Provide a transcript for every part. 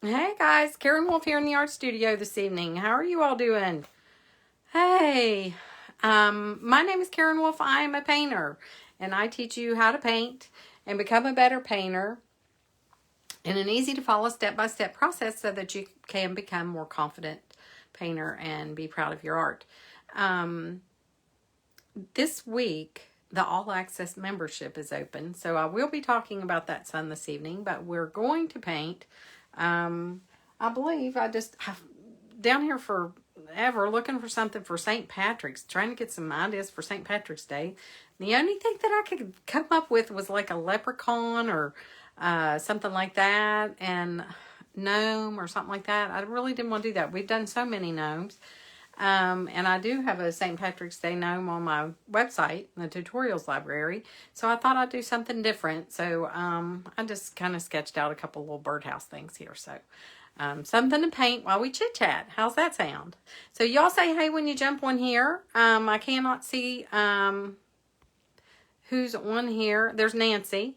Hey guys, Karen Wolf here in the art studio this evening. How are you all doing? Hey, my name is Karen Wolf. I am a painter and I teach you how to paint and become a better painter in an easy to follow step-by-step process so that you can become more confident painter and be proud of your art. This week, the All Access membership is open, so I will be talking about that some this evening, but we're going to paint. I believe I'm down here forever looking for something for St. Patrick's, trying to get some ideas for St. Patrick's Day. The only thing that I could come up with was like a leprechaun or something like that, and gnome or something like that. I really didn't want to do that. We've done so many gnomes. And I do have a St. Patrick's Day gnome on my website, the tutorials library. So I thought I'd do something different. So I just kind of sketched out a couple little birdhouse things here. So something to paint while we chit chat. How's that sound? So y'all say hey when you jump on here. I cannot see who's on here. There's Nancy.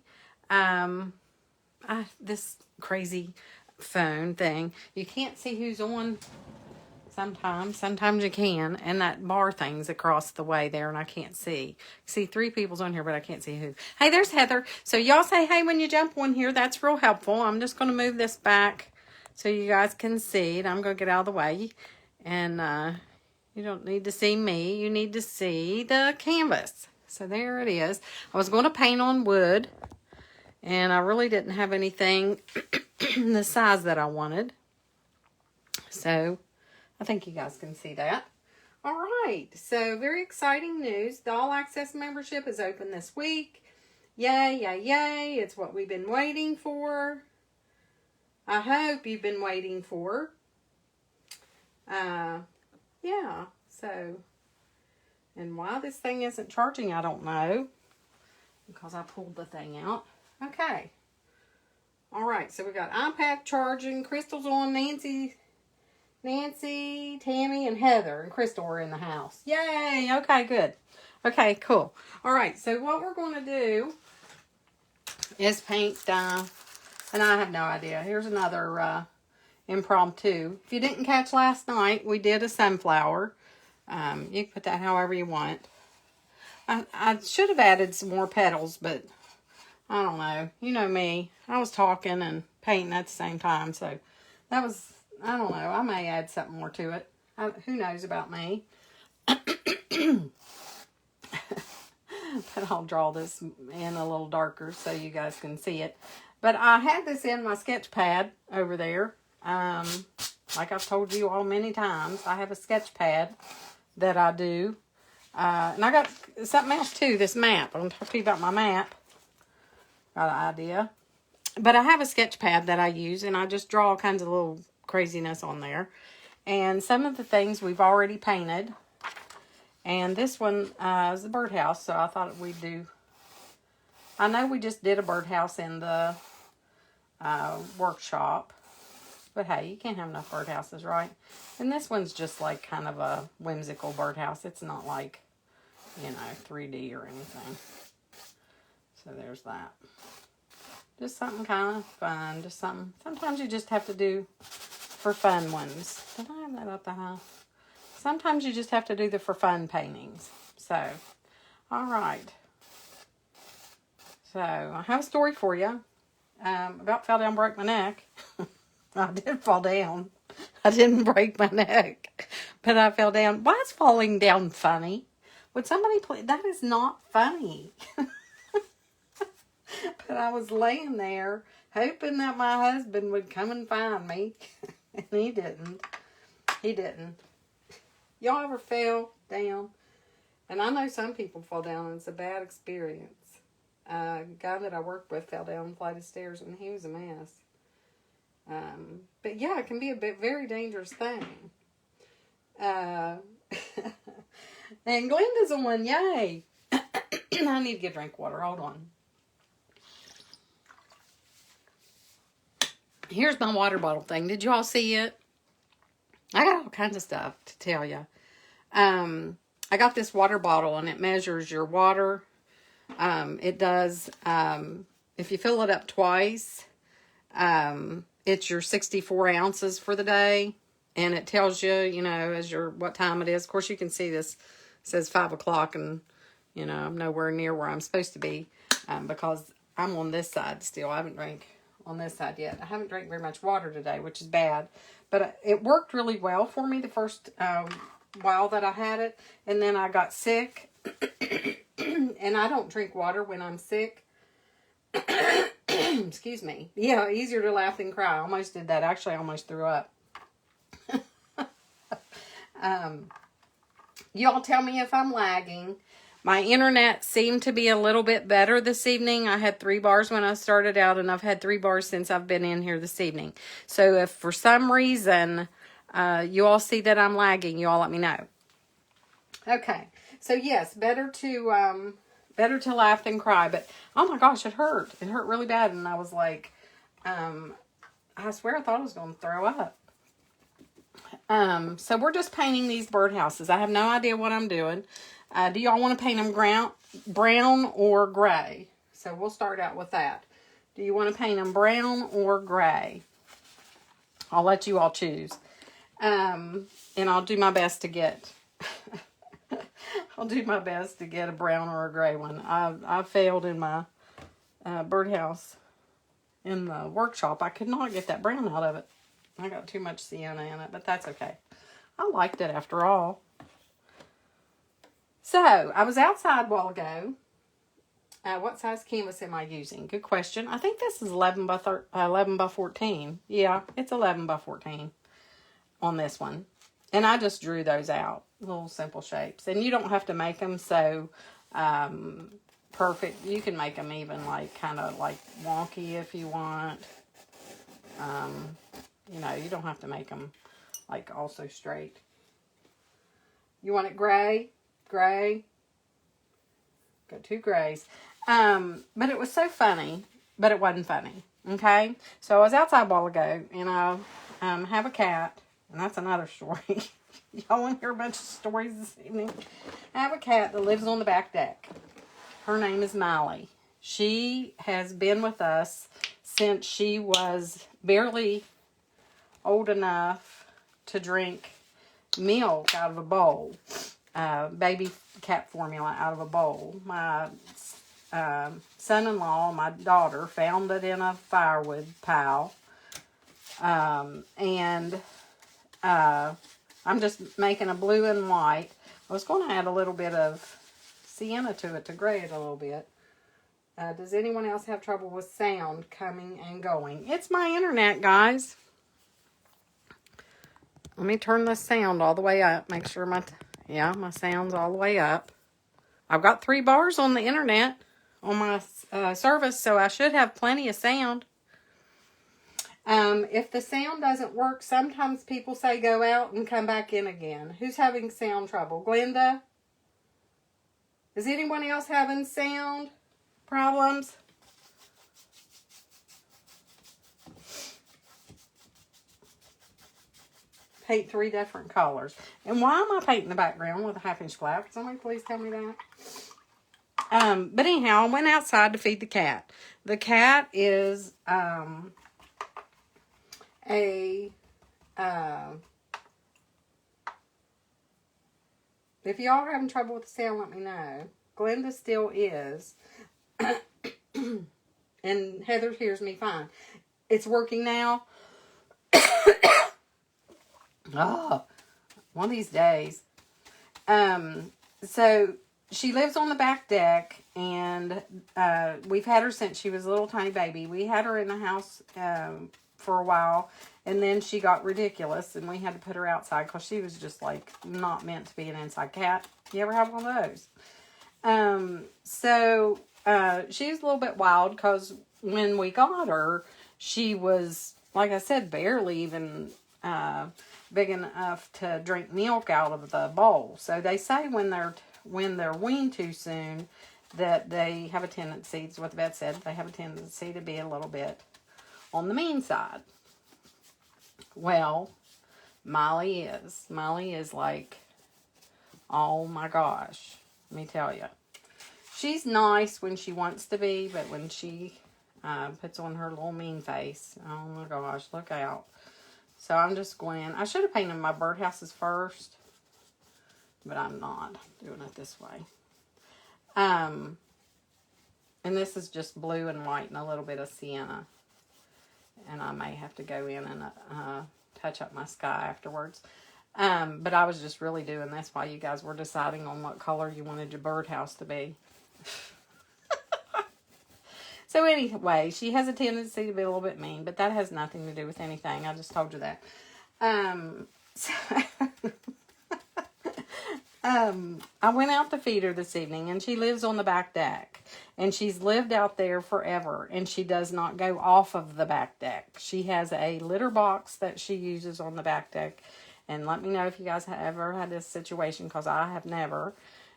This crazy phone thing. You can't see who's on. Sometimes you can, and that bar thing's across the way there, and I can't see. See 3 people's on here, but I can't see who. Hey, there's Heather. So y'all say hey when you jump on here. That's real helpful. I'm just going to move this back so you guys can see it. I'm going to get out of the way, and you don't need to see me. You need to see the canvas. So there it is. I was going to paint on wood, and I really didn't have anything the size that I wanted. So I think you guys can see that. All right, so very exciting news. The All Access membership is open this week. Yay, yay, yay. It's what we've been waiting for. I hope you've been waiting for. Yeah, so, and why this thing isn't charging, I don't know. Because I pulled the thing out. Okay. All right, so we got iPad charging, Crystal's on, Nancy, Tammy, and Heather and Crystal are in the house. Yay! Okay, good. Okay, cool. All right, so what we're going to do is paint, and I have no idea. Here's another impromptu. If you didn't catch last night, we did a sunflower. You can put that however you want. I should have added some more petals, but I don't know. You know me. I was talking and painting at the same time, so that was... I don't know. I may add something more to it. Who knows about me? But I'll draw this in a little darker so you guys can see it. But I had this in my sketch pad over there. Like I've told you all many times, I have a sketch pad that I do. And I got something else too, this map. I'm going to talk to you about my map. Got an idea. But I have a sketch pad that I use, and I just draw all kinds of little craziness on there. And some of the things we've already painted. And this one is the birdhouse, so I thought we'd do... I know we just did a birdhouse in the workshop. But hey, you can't have enough birdhouses, right? And this one's just like kind of a whimsical birdhouse. It's not like, 3D or anything. So there's that. Just something kind of fun. Just something. Sometimes you just have to do for fun ones. Did I have that up the high? Sometimes you just have to do the for fun paintings. So, all right. So, I have a story for you. About fell down, broke my neck. I did fall down. I didn't break my neck. But I fell down. Why is falling down funny? Would somebody play? That is not funny. But I was laying there hoping that my husband would come and find me. And he didn't. He didn't. Y'all ever fell down? And I know some people fall down and it's a bad experience. A guy that I worked with fell down a flight of stairs and he was a mess. But yeah, it can be a very dangerous thing. And Glenda's on, yay. I need to get a drink of water. Hold on. Here's my water bottle thing. Did you all see it? I got all kinds of stuff to tell you. I got this water bottle and it measures your water. It does, if you fill it up twice, It's your 64 ounces for the day. And it tells you, you know, what time it is. Of course, you can see this. It says 5 o'clock, and, you know, I'm nowhere near where I'm supposed to be because I'm on this side still. I haven't drank on this side yet. I haven't drank very much water today, which is bad. But it worked really well for me the first while that I had it. And then I got sick. And I don't drink water when I'm sick. Excuse me. Yeah, easier to laugh than cry. I almost did that. Actually, I almost threw up. Y'all tell me if I'm lagging. My internet seemed to be a little bit better this evening. I had 3 bars when I started out, and I've had 3 bars since I've been in here this evening. So if for some reason you all see that I'm lagging, you all let me know. Okay. So yes, better to laugh than cry. But oh my gosh, it hurt. It hurt really bad, and I was like, I swear I thought I was going to throw up. So we're just painting these birdhouses. I have no idea what I'm doing. Do y'all want to paint them brown or gray? So we'll start out with that. Do you want to paint them brown or gray? I'll let you all choose. And I'll do my best to get a brown or a gray one. I failed in my birdhouse in the workshop. I could not get that brown out of it. I got too much sienna in it, but that's okay. I liked it after all. So, I was outside a while ago. What size canvas am I using? Good question. I think this is 11 by 14. Yeah, it's 11 by 14 on this one. And I just drew those out. Little simple shapes. And you don't have to make them so perfect. You can make them even like kind of like wonky if you want. You know, you don't have to make them like also straight. You want it gray? Gray. Got 2 grays. But it was so funny, but it wasn't funny. Okay? So I was outside a while ago, and I have a cat, and that's another story. Y'all want to hear a bunch of stories this evening? I have a cat that lives on the back deck. Her name is Miley. She has been with us since she was barely old enough to drink milk out of a bowl. Baby cat formula out of a bowl. My son-in-law, my daughter, found it in a firewood pile. And I'm just making a blue and white. I was going to add a little bit of sienna to it to gray it a little bit. Does anyone else have trouble with sound coming and going? It's my internet, guys. Let me turn the sound all the way up. Make sure my sound's all the way up. I've got 3 bars on the internet on my service, so I should have plenty of sound. If the sound doesn't work, sometimes people say go out and come back in again. Who's having sound trouble? Glenda? Is anyone else having sound problems? Paint 3 different colors. And why am I painting the background with a 1/2-inch flap? Somebody please tell me that. But anyhow, I went outside to feed the cat. The cat is if y'all are having trouble with the sound, let me know. Glenda still is. And Heather hears me fine. It's working now. Oh, one of these days. So she lives on the back deck, and we've had her since she was a little tiny baby. We had her in the house for a while, and then she got ridiculous, and we had to put her outside because she was just like not meant to be an inside cat. You ever have one of those? So she's a little bit wild because when we got her, she was, like I said, barely even big enough to drink milk out of the bowl. So they say when they're weaned too soon that they have a tendency, is what the vet said, they have a tendency to be a little bit on the mean side. Well, Molly is like, oh my gosh, let me tell you. She's nice when she wants to be, but when she puts on her little mean face. Oh my gosh, look out. So I'm just going, I should have painted my birdhouses first, but I'm not doing it this way. And this is just blue and white and a little bit of sienna. And I may have to go in and touch up my sky afterwards. But I was just really doing this while you guys were deciding on what color you wanted your birdhouse to be. So anyway, she has a tendency to be a little bit mean, but that has nothing to do with anything. I just told you that. So I went out to feed her this evening, and she lives on the back deck. And she's lived out there forever, and she does not go off of the back deck. She has a litter box that she uses on the back deck. And let me know if you guys have ever had this situation, because I have never.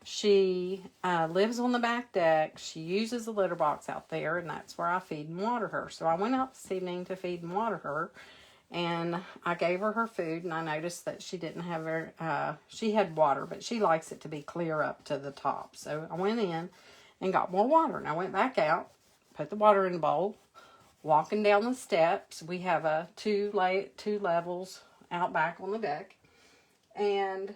She lives on the back deck. She uses the litter box out there, and that's where I feed and water her. So I went out this evening to feed and water her, and I gave her her food, and I noticed that she didn't have her, she had water, but she likes it to be clear up to the top. So I went in and got more water, and I went back out, put the water in the bowl, walking down the steps. We have two levels out back on the deck, and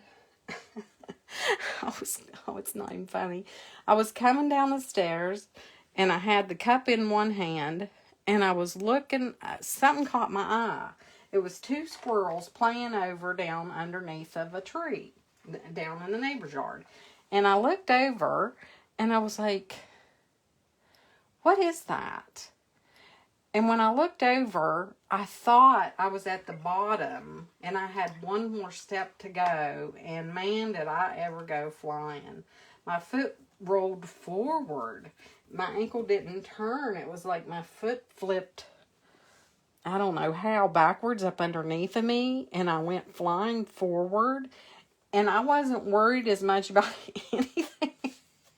it's not even funny. I was coming down the stairs, and I had the cup in one hand, and I was looking, something caught my eye. It was two squirrels playing over down underneath of a tree, down in the neighbor's yard. And I looked over, and I was like, what is that? And when I looked over, I thought I was at the bottom, and I had one more step to go, and man, did I ever go flying. My foot rolled forward. My ankle didn't turn. It was like my foot flipped, I don't know how, backwards up underneath of me, and I went flying forward, and I wasn't worried as much about anything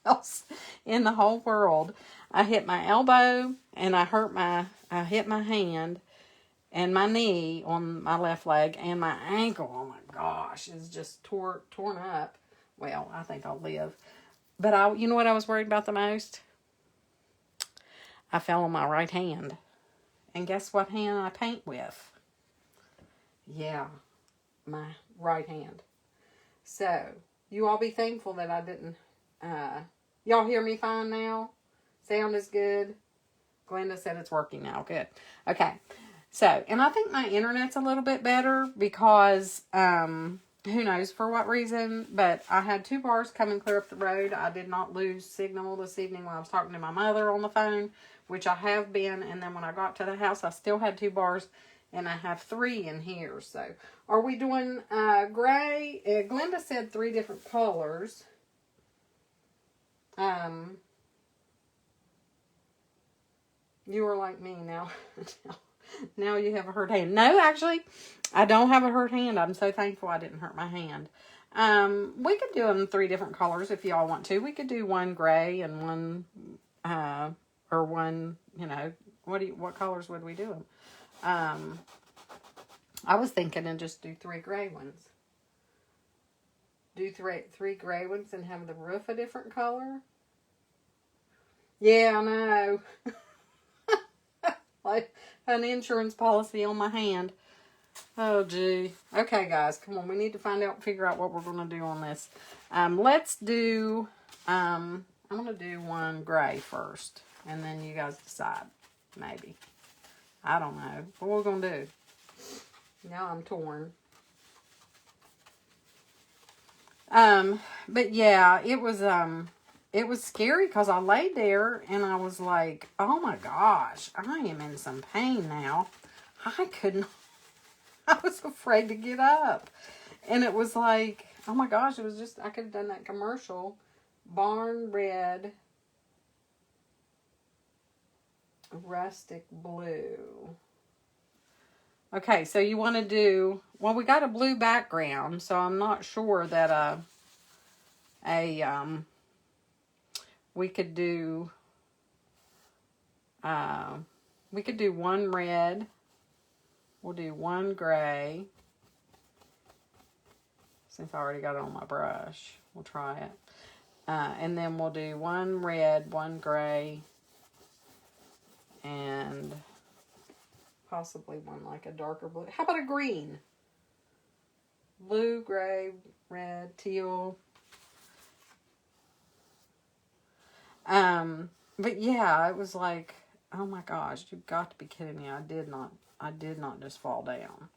else in the whole world. I hit my elbow, and I hit my hand and my knee on my left leg, and my ankle, oh my gosh, is just torn up. Well, I think I'll live. But you know what I was worried about the most? I fell on my right hand. And guess what hand I paint with? Yeah, my right hand. So, you all be thankful that I didn't, y'all hear me fine now? Sound is good? Glenda said it's working now. Good. Okay. So, and I think my internet's a little bit better because, who knows for what reason, but I had 2 bars coming clear up the road. I did not lose signal this evening when I was talking to my mother on the phone, which I have been, and then when I got to the house, I still had 2 bars, and I have 3 in here. So, are we doing gray? Glenda said 3 different colors. You are like me now. Now you have a hurt hand. No, actually, I don't have a hurt hand. I'm so thankful I didn't hurt my hand. We could do them 3 different colors if y'all want to. We could do one gray and one, or one, you know, what colors would we do them? I was thinking and just do 3 gray ones. Do 3 gray ones and have the roof a different color. Yeah, I know. Like an insurance policy on my hand. Oh, gee. Okay, guys, come on. We need to figure out what we're going to do on this. Let's do, I'm going to do one gray first. And then you guys decide. Maybe. I don't know. What we're going to do. Now I'm torn. But yeah, it was scary because I laid there and I was like, oh my gosh, I am in some pain now. I was afraid to get up. And it was like, oh my gosh, it was just, I could have done that commercial. Barn red, rustic blue. Okay, so you want to do, well, we got a blue background, so I'm not sure that we could do one red. We'll do one gray. Since I already got it on my brush, we'll try it. And then we'll do one red, one gray, and possibly one like a darker blue. How about a green? Blue, gray, red, teal. But yeah, it was like, oh my gosh, you've got to be kidding me. I did not just fall down.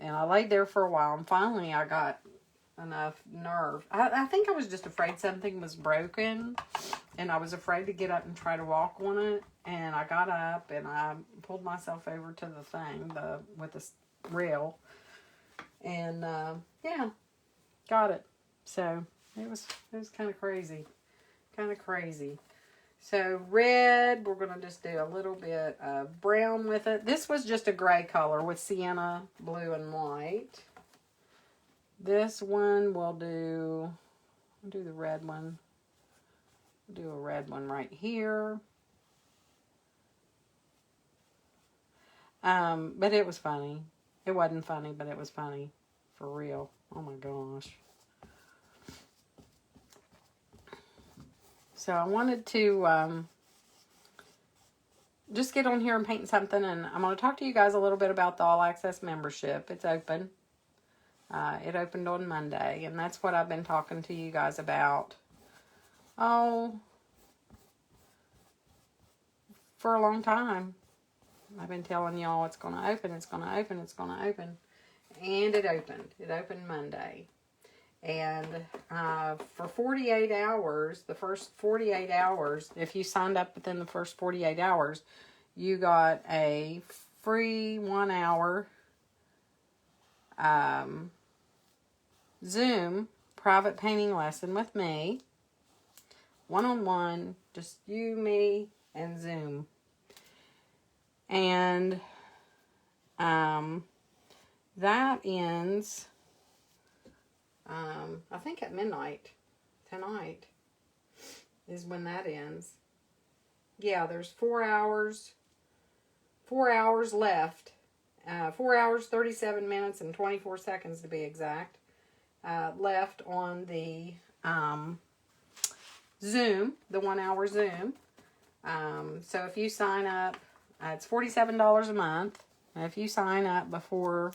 And I laid there for a while, and finally I got enough nerve. I think I was just afraid something was broken, and I was afraid to get up and try to walk on it. And I got up, and I pulled myself over to the thing, with the rail, and yeah, got it. So it was kind of crazy. So red, we're going to just do a little bit of brown with it. This was just a gray color with sienna, blue, and white. This one we'll do the red one. We'll do a red one right here. But it was funny. It wasn't funny, but it was funny. For real. Oh my gosh. So I wanted to just get on here and paint something, and I'm going to talk to you guys a little bit about the All Access membership. It's open. It opened on Monday, and that's what I've been talking to you guys about. Oh, for a long time. I've been telling y'all it's going to open, it's going to open, it's going to open. And it opened. It opened Monday. And for 48 hours, the first 48 hours, if you signed up within the first 48 hours, you got a free 1 hour Zoom private painting lesson with me. One-on-one, just you, me, and Zoom. And that ends... I think at midnight tonight is when that ends. Yeah, there's 4 hours left. 4 hours, 37 minutes, and 24 seconds to be exact, left on the Zoom, the 1 hour Zoom. So if you sign up, it's $47 a month. And if you sign up before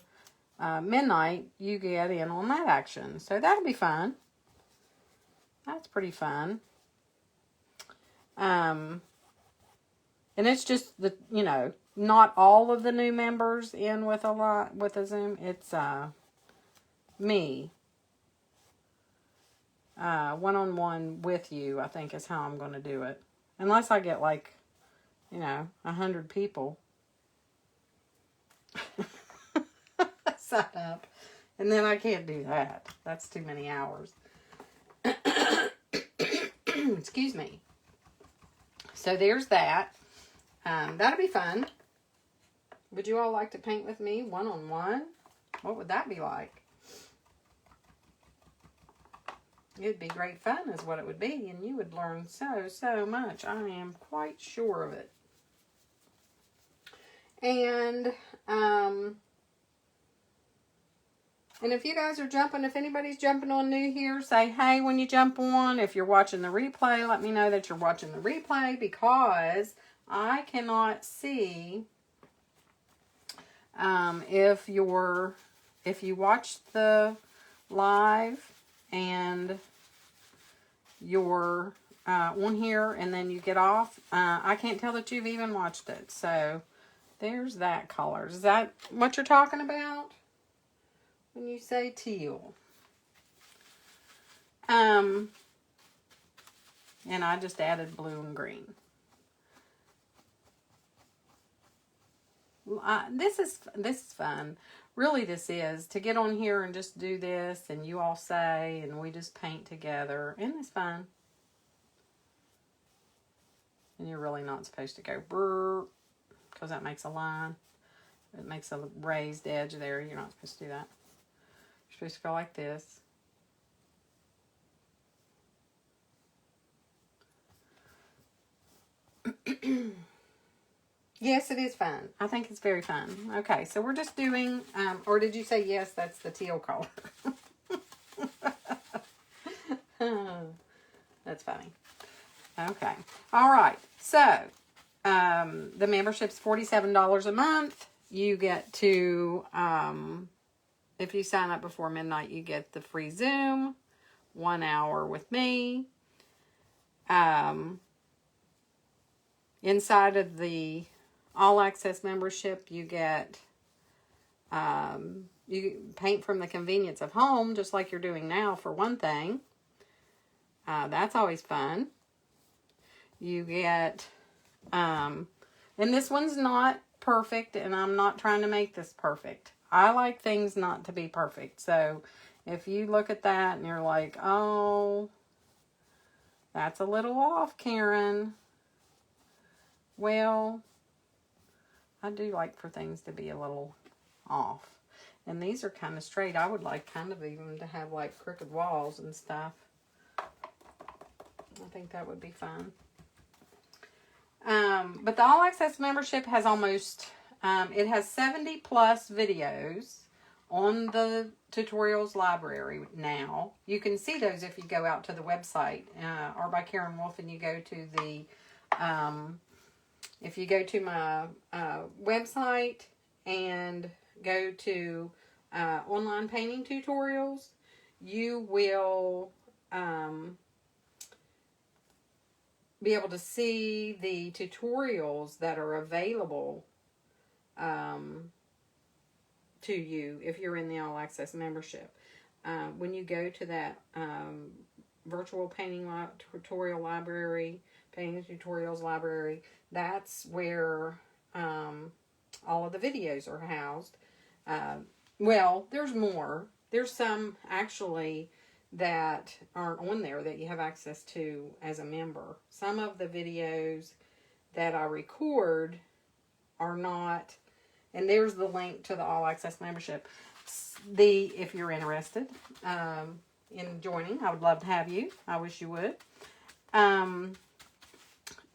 midnight, you get in on that action. So that'll be fun. That's pretty fun. And it's just not all of the new members in with a Zoom. It's me. One-on-one with you, I think is how I'm going to do it. Unless I get 100 people. Sign up, and then I can't do that. That's too many hours. Excuse me. So there's that. That'll be fun. Would you all like to paint with me one-on-one? What would that be like? It'd be great fun is what it would be, and you would learn so much. I am quite sure of it. And if you guys are jumping, if anybody's jumping on new here, say hey when you jump on. If you're watching the replay, let me know that you're watching the replay, because I cannot see if you watch the live and you're on here and then you get off. I can't tell that you've even watched it. So there's that color. Is that what you're talking about when you say teal? And I just added blue and green. This is fun. Really, this is to get on here and just do this, and you all say, and we just paint together. Isn't this fun? And you're really not supposed to go brrr, because that makes a line. It makes a raised edge there. You're not supposed to do that. You're supposed to go like this. Yes, it is fun. I think it's very fun. Okay, so we're just doing, or did you say yes, that's the teal color? That's funny. Okay. All right. So, the membership's $47 a month. You get to, if you sign up before midnight, you get the free Zoom, 1 hour with me. Inside of the All Access membership, you get, you paint from the convenience of home, just like you're doing now, for one thing. That's always fun. You get, and this one's not perfect, and I'm not trying to make this perfect. I like things not to be perfect. So if you look at that and you're like, oh, that's a little off, Karen. Well, I do like for things to be a little off. And these are kind of straight. I would like kind of even to have like crooked walls and stuff. I think that would be fun. But the All Access membership has almost, it has 70 plus videos on the tutorials library now. You can see those if you go out to the website, or by Karen Wolf, and you go to the, if you go to my website and go to online painting tutorials, you will be able to see the tutorials that are available to you if you're in the All Access membership. When you go to that virtual painting tutorial library, painting tutorials library, that's where all of the videos are housed. Well, there's more. There's some actually that aren't on there that you have access to as a member. Some of the videos that I record are not, and there's the link to the All Access membership. If you're interested in joining, I would love to have you. I wish you would.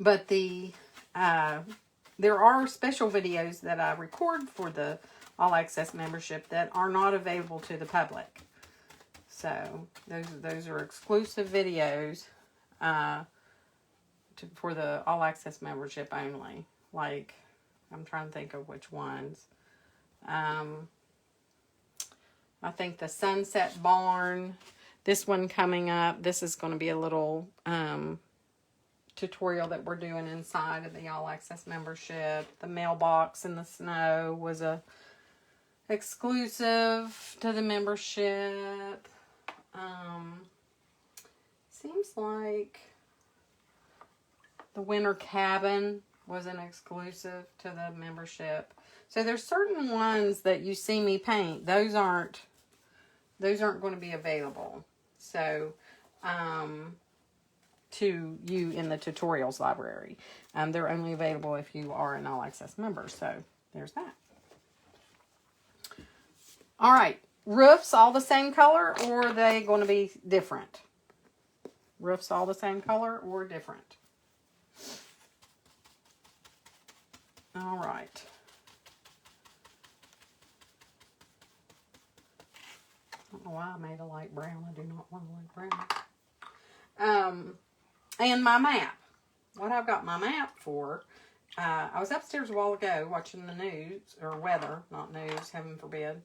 But there are special videos that I record for the All Access membership that are not available to the public. So those are exclusive videos for the All Access membership only. Like, I'm trying to think of which ones. I think the Sunset Barn, this one coming up, this is going to be a little tutorial that we're doing inside of the All Access membership. The mailbox in the snow was a exclusive to the membership. Seems like the winter cabin was an exclusive to the membership. So there's certain ones that you see me paint. Those aren't going to be available. So, to you in the tutorials library. They're only available if you are an All Access member. So there's that. All right. Roofs all the same color, or are they going to be different? Roofs all the same color or different? All right. I don't know why I made a light brown. I do not want a light brown. And my map. What I've got my map for. I was upstairs a while ago watching the news, or weather, not news, heaven forbid.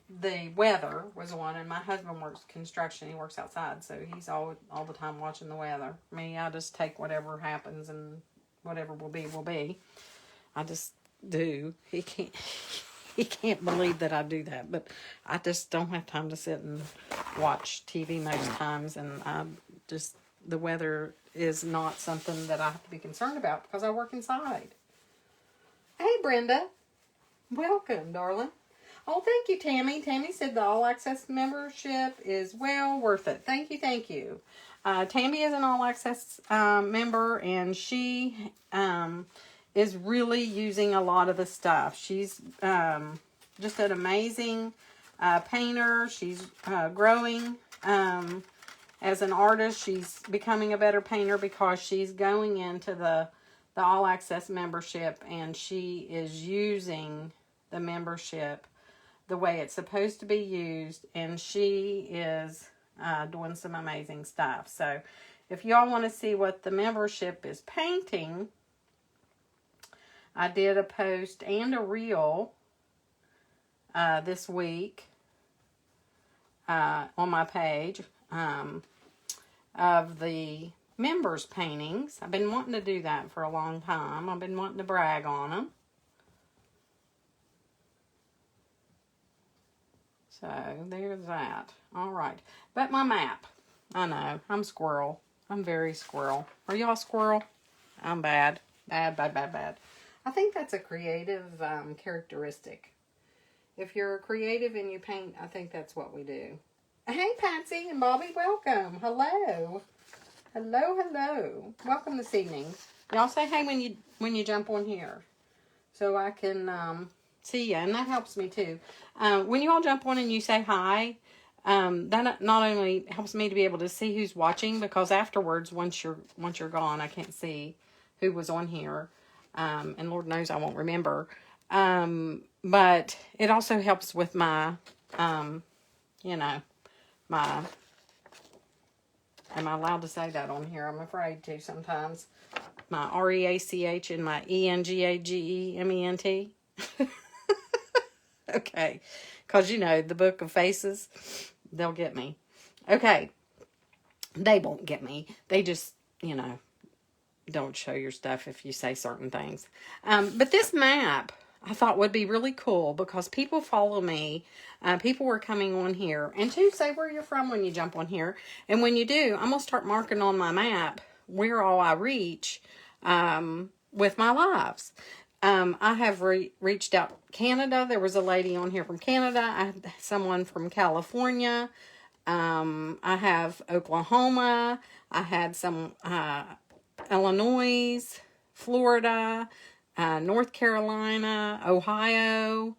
The weather was one, and my husband works construction. He works outside, so he's all the time watching the weather. Me, I just take whatever happens, and whatever will be, will be. I just do. He can't believe that I do that, but I just don't have time to sit and watch TV most times, and the weather is not something that I have to be concerned about because I work inside. Hey, Brenda. Welcome, darling. Oh, thank you, Tammy. Tammy said the All Access membership is well worth it. Thank you, thank you. Tammy is an All Access member, and she is really using a lot of the stuff. She's just an amazing painter. She's growing as an artist. She's becoming a better painter because she's going into the All Access membership, and she is using the membership the way it's supposed to be used, and she is doing some amazing stuff. So if y'all want to see what the membership is painting, I did a post and a reel this week on my page of the members' paintings. I've been wanting to do that for a long time. I've been wanting to brag on them. So, there's that. All right. But my map. I know. I'm squirrel. I'm very squirrel. Are y'all squirrel? I'm bad. Bad, bad, bad, bad. I think that's a creative characteristic. If you're creative and you paint, I think that's what we do. Hey, Patsy and Bobby, welcome. Hello. Hello, hello. Welcome this evening. Y'all say hey when you jump on here, so I can see you, and that helps me too. When you all jump on and you say hi, that not only helps me to be able to see who's watching, because afterwards, once you're gone, I can't see who was on here, and Lord knows I won't remember. But it also helps with my, my. Am I allowed to say that on here? I'm afraid to sometimes. My REACH and my ENGAGEMENT. Okay. Because, the book of faces, they'll get me. Okay. They won't get me. They just, don't show your stuff if you say certain things. But this map, I thought would be really cool because people follow me. People were coming on here. And to say where you're from when you jump on here. And when you do, I'm going to start marking on my map where all I reach with my lives. I have reached out Canada. There was a lady on here from Canada. I had someone from California. I have Oklahoma. I had some Illinois, Florida, North Carolina, Ohio.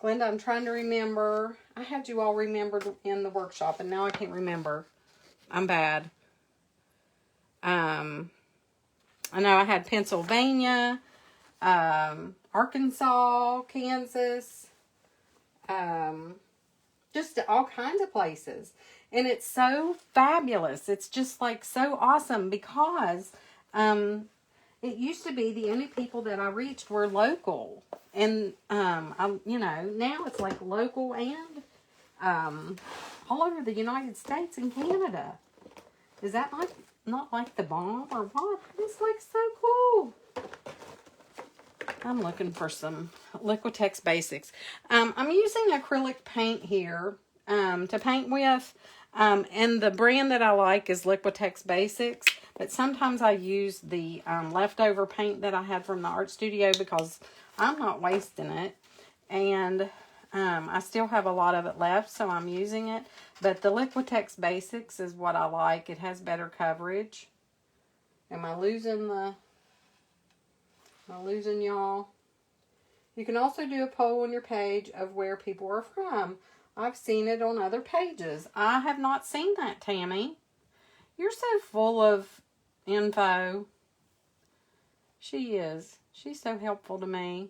Glenda, I'm trying to remember. I had you all remembered in the workshop, and now I can't remember. I'm bad. I know I had Pennsylvania, Arkansas, Kansas, just all kinds of places. And it's so fabulous. It's just like so awesome because it used to be the only people that I reached were local. And, now it's like local and all over the United States and Canada. Is that not like the bomb or what? It's like so cool. I'm looking for some Liquitex Basics. I'm using acrylic paint here to paint with. And the brand that I like is Liquitex Basics. But sometimes I use the leftover paint that I had from the art studio because I'm not wasting it. And I still have a lot of it left, so I'm using it. But the Liquitex Basics is what I like. It has better coverage. Am I losing y'all? You can also do a poll on your page of where people are from. I've seen it on other pages. I have not seen that, Tammy. You're so full of info. She is. She's so helpful to me.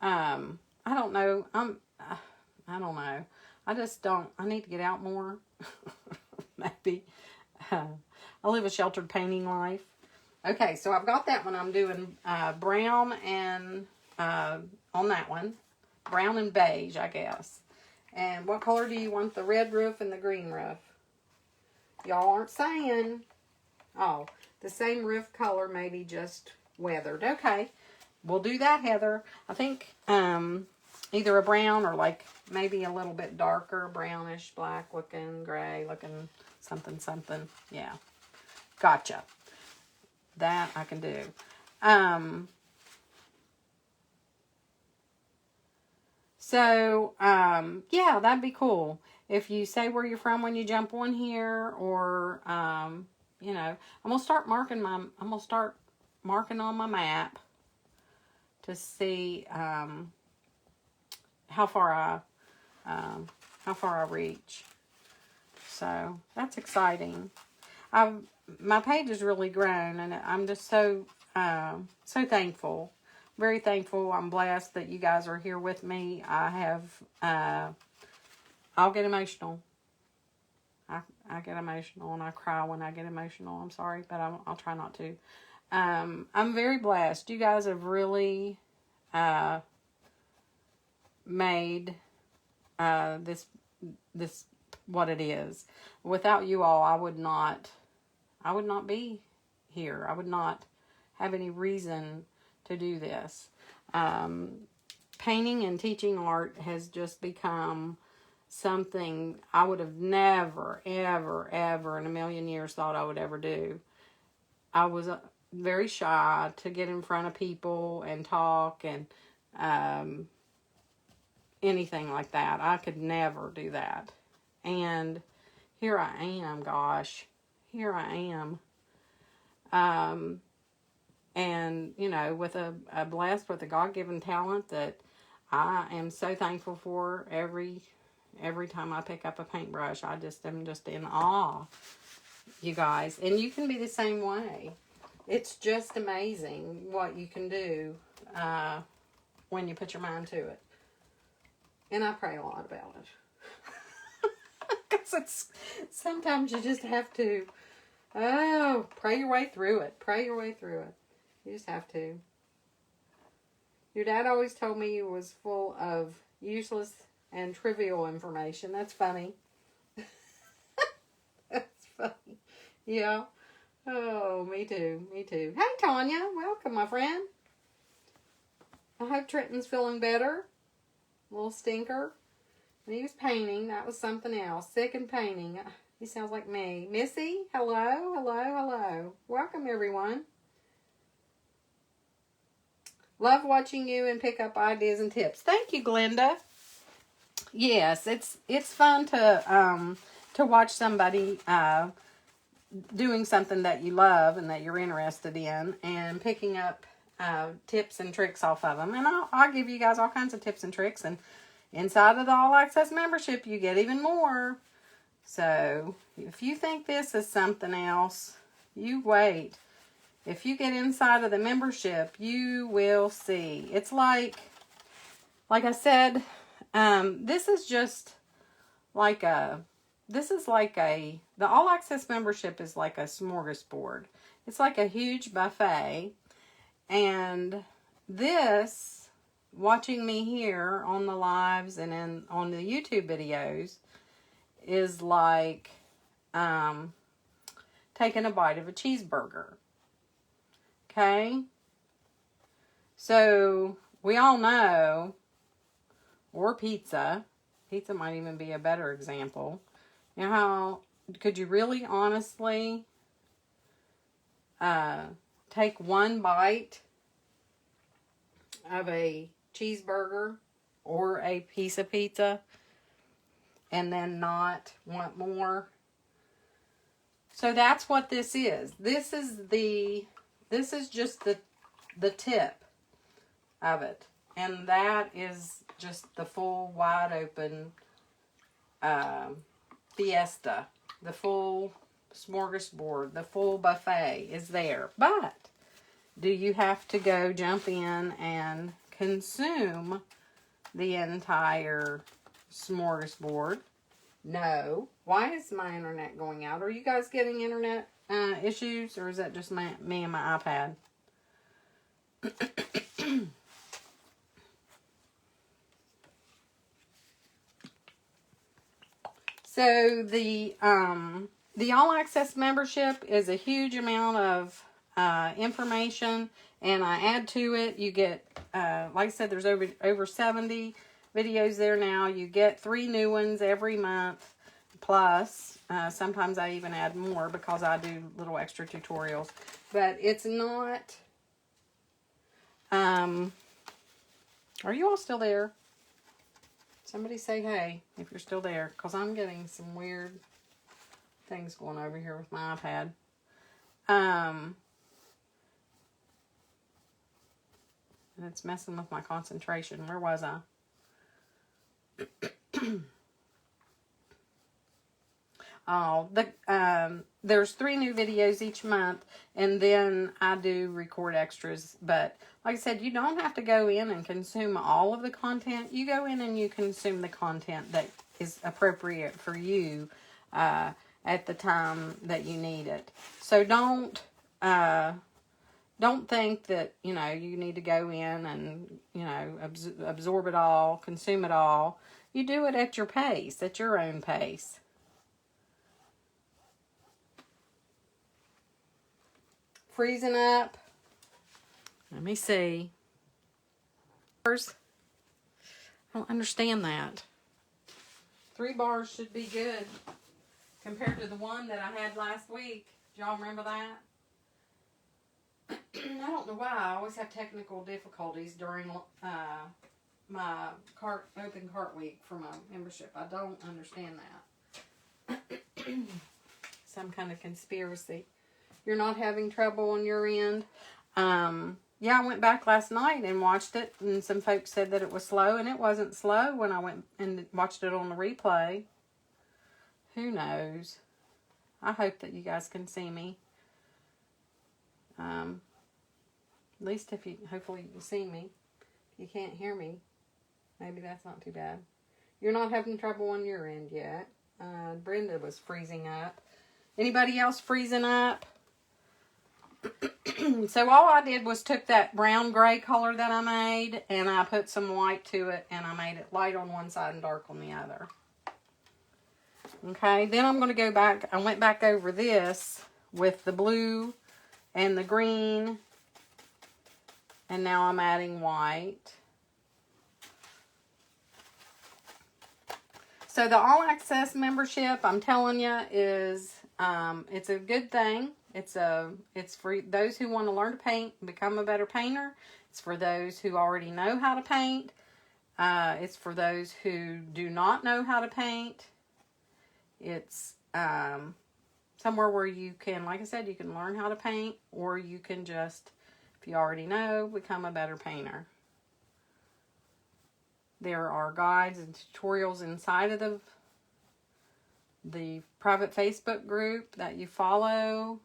I don't know. I don't know. I just don't. I need to get out more. Maybe. I live a sheltered painting life. Okay, so I've got that one. I'm doing brown and on that one. Brown and beige, I guess. And what color do you want the red roof and the green roof? Y'all aren't saying. Oh, the same roof color, maybe just weathered. Okay, we'll do that, Heather. I think either a brown or like maybe a little bit darker, brownish, black looking, gray looking, something. Yeah, gotcha. That I can do. Yeah, that'd be cool. If you say where you're from when you jump on here, or, I'm going to start marking on my map to see, how far I reach. So that's exciting. My page has really grown, and I'm just so thankful. Very thankful. I'm blessed that you guys are here with me. I'll get emotional. I get emotional and I cry when I get emotional. I'm sorry, but I'll try not to. I'm very blessed. You guys have really made this what it is. Without you all, I would not be here. I would not have any reason to do this. Painting and teaching art has just become something I would have never, ever, ever in a million years thought I would ever do. I was very shy to get in front of people and talk and anything like that. I could never do that. And here I am, gosh. Here I am. And, you know, with a blessed with a God-given talent that I am so thankful for every time I pick up a paintbrush. I'm just in awe, you guys. And you can be the same way. It's just amazing what you can do when you put your mind to it. And I pray a lot about it. Because sometimes you just have to, pray your way through it. Pray your way through it. You just have to. Your dad always told me he was full of useless and trivial information. That's funny. That's funny. Yeah. Oh, me too. Me too. Hey, Tanya. Welcome, my friend. I hope Trenton's feeling better. Little stinker. And he was painting. That was something else. Sick and painting. He sounds like me. Missy, hello, hello, hello. Welcome, everyone. Love watching you and pick up ideas and tips. Thank you, Glenda. Yes, it's fun to watch somebody doing something that you love and that you're interested in and picking up tips and tricks off of them. And I'll give you guys all kinds of tips and tricks. And inside of the All Access membership, you get even more. So if you think this is something else, you wait. If you get inside of the membership, you will see. It's like I said, this is just like the All Access membership is like a smorgasbord. It's like a huge buffet. And this, watching me here on the lives and on the YouTube videos, is like taking a bite of a cheeseburger. Okay? So, we all know, or pizza. Pizza might even be a better example. You know how, could you really honestly take one bite of a cheeseburger or a piece of pizza and then not want more? So that's what this is. This is just the tip of it. And that is just the full wide open fiesta. The full smorgasbord. The full buffet is there. But do you have to go jump in and consume the entire smorgasbord? No. Why is my internet going out? Are you guys getting internet issues, or is that just me and my iPad? So the All Access membership is a huge amount of information, and I add to it. You get, like I said, there's over 70 videos there now. You get 3 new ones every month. Plus, sometimes I even add more because I do little extra tutorials. But it's not... are you all still there? Somebody say hey if you're still there, because I'm getting some weird things going over here with my iPad. And it's messing with my concentration. Where was I? Oh, there's 3 new videos each month, and then I do record extras. But like I said, you don't have to go in and consume all of the content. You go in and you consume the content that is appropriate for you. And at the time that you need it. So don't think that, you know, you need to go in and, you know, absorb it all, consume it all. You do it at your pace, at your own pace. Freezing up. Let me see. I don't understand that. 3 bars should be good compared to the one that I had last week. Do y'all remember that? I don't know why. I always have technical difficulties during my open cart week for my membership. I don't understand that. Some kind of conspiracy. You're not having trouble on your end? Yeah, I went back last night and watched it, and some folks said that it was slow, and it wasn't slow when I went and watched it on the replay. Who knows? I hope that you guys can see me. At least hopefully you can see me. If you can't hear me, maybe that's not too bad. You're not having trouble on your end yet. Brenda was freezing up. Anybody else freezing up? So all I did was took that brown gray color that I made and I put some white to it, and I made it light on one side and dark on the other. Okay, then I'm going to go back. I went back over this with the blue and the green, and now I'm adding white. So the all access membership, I'm telling you, is it's a good thing. It's for those who want to learn to paint and become a better painter. It's for those who already know how to paint. It's for those who do not know how to paint. It's somewhere where you can, like I said, you can learn how to paint, or you can just, if you already know, become a better painter. There are guides and tutorials inside of the private Facebook group that you follow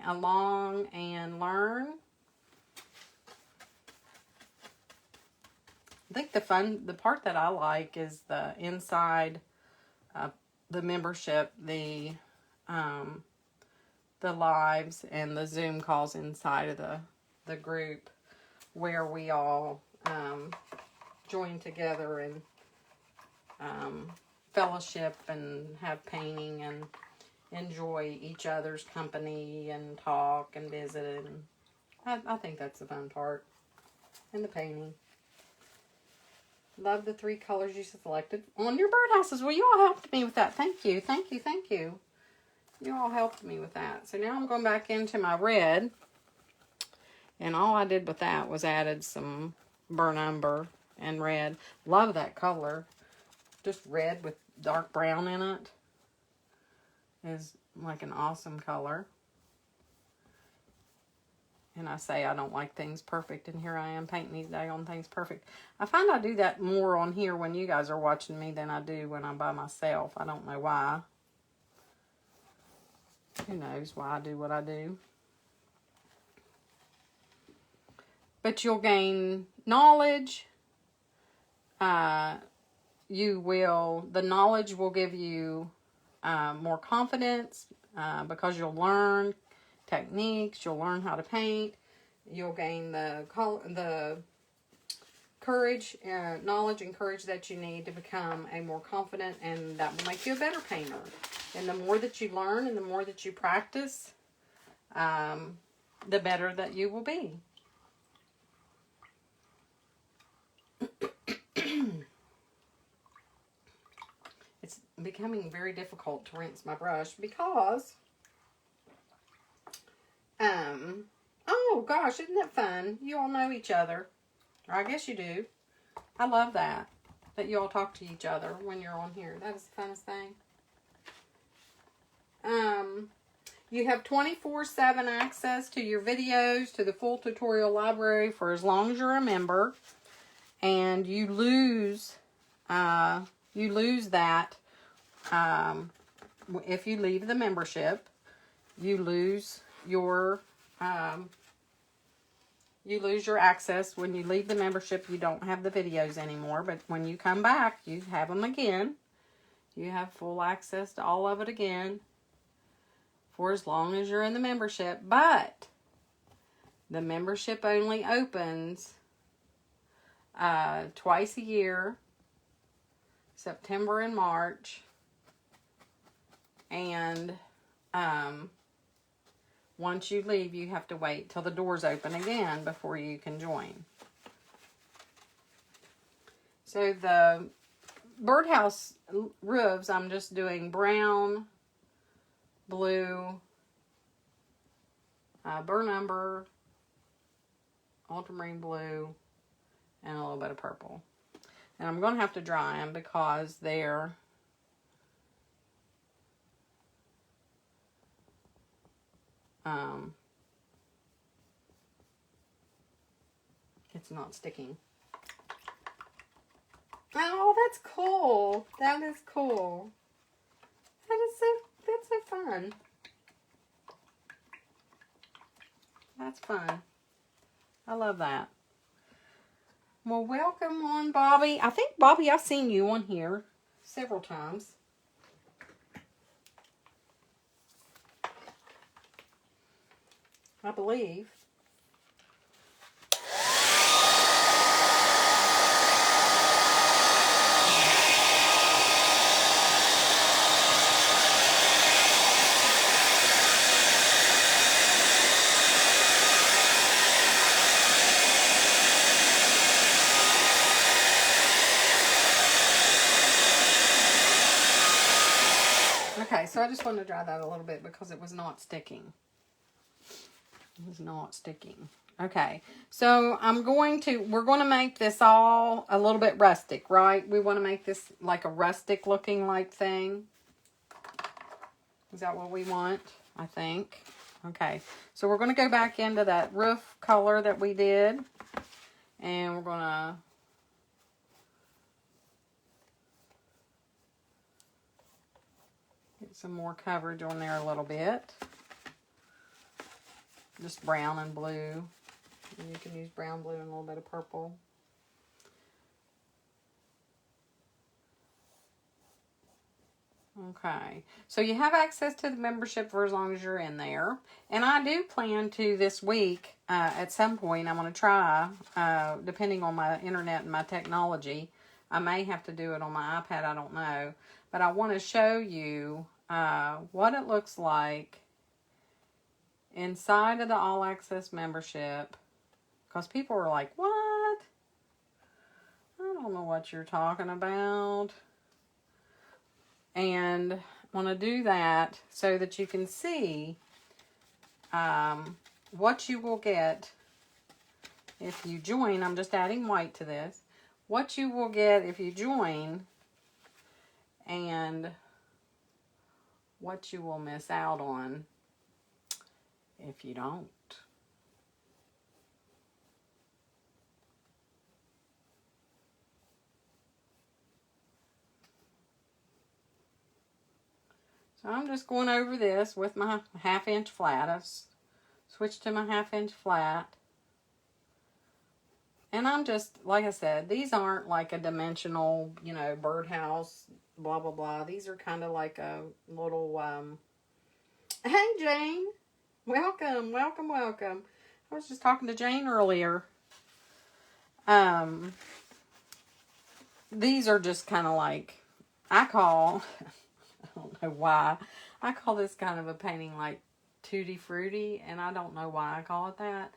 along and learn. I think the part that I like is the inside, the membership, the lives and the Zoom calls inside of the group, where we all join together and fellowship and have painting and enjoy each other's company and talk and visit. And I think that's the fun part. And the painting. Love the 3 colors you selected on your birdhouses. Well, you all helped me with that. Thank you. Thank you. Thank you. You all helped me with that. So now I'm going back into my red. And all I did with that was added some burnt umber and red. Love that color. Just red with dark brown in it is like an awesome color. And I say I don't like things perfect, and here I am painting these daggone things perfect. I find I do that more on here when you guys are watching me than I do when I'm by myself. I don't know why. Who knows why I do what I do. But you'll gain knowledge. The knowledge will give you more confidence because you'll learn techniques, you'll learn how to paint, you'll gain the courage, knowledge and courage that you need to become a more confident, and that will make you a better painter. And the more that you learn and the more that you practice, the better that you will be. It's becoming very difficult to rinse my brush because oh gosh, isn't that fun? You all know each other. Or I guess you do. I love that you all talk to each other when you're on here. That is the funnest thing. You have 24/7 access to your videos, to the full tutorial library for as long as you're a member. And you lose that if you leave the membership. You lose your access. When you leave the membership, you don't have the videos anymore. But when you come back, you have them again. You have full access to all of it again for as long as you're in the membership. But the membership only opens twice a year, September and March. And once you leave, you have to wait till the doors open again before you can join. So the birdhouse roofs, I'm just doing brown, blue, burnt umber, ultramarine blue, and a little bit of purple. And I'm going to have to dry them because they're it's not sticking. Oh, that's cool. That is cool. That's so fun. That's fun. I love that. Well, welcome on, Bobby. I think, Bobby, I've seen you on here several times. I believe. Okay, so I just wanted to dry that a little bit because it was not sticking. It was not sticking. Okay, so we're going to make this all a little bit rustic, right? We want to make this like a rustic looking like thing. Is that what we want? I think. Okay, so we're going to go back into that roof color that we did. And we're going to get some more coverage on there a little bit. Just brown and blue. And you can use brown, blue, and a little bit of purple. Okay, so you have access to the membership for as long as you're in there. And I do plan to this week, at some point, I'm going to try, depending on my internet and my technology. I may have to do it on my iPad, I don't know. But I want to show you what it looks like inside of the All Access membership, because people are like, what? I don't know what you're talking about. And I want to do that so that you can see what you will get if you join. I'm just adding white to this. What you will get if you join and what you will miss out on if you don't. So I'm just going over this with my 1/2 inch flat. I've switched to my 1/2 inch flat. And I'm just, like I said, these aren't like a dimensional, you know, birdhouse, blah, blah, blah. These are kind of like a little, hey, Jane. Welcome, welcome, welcome. I was just talking to Jane earlier. These are just kind of like, I don't know why. I call this kind of a painting like Tutti Frutti, and I don't know why I call it that.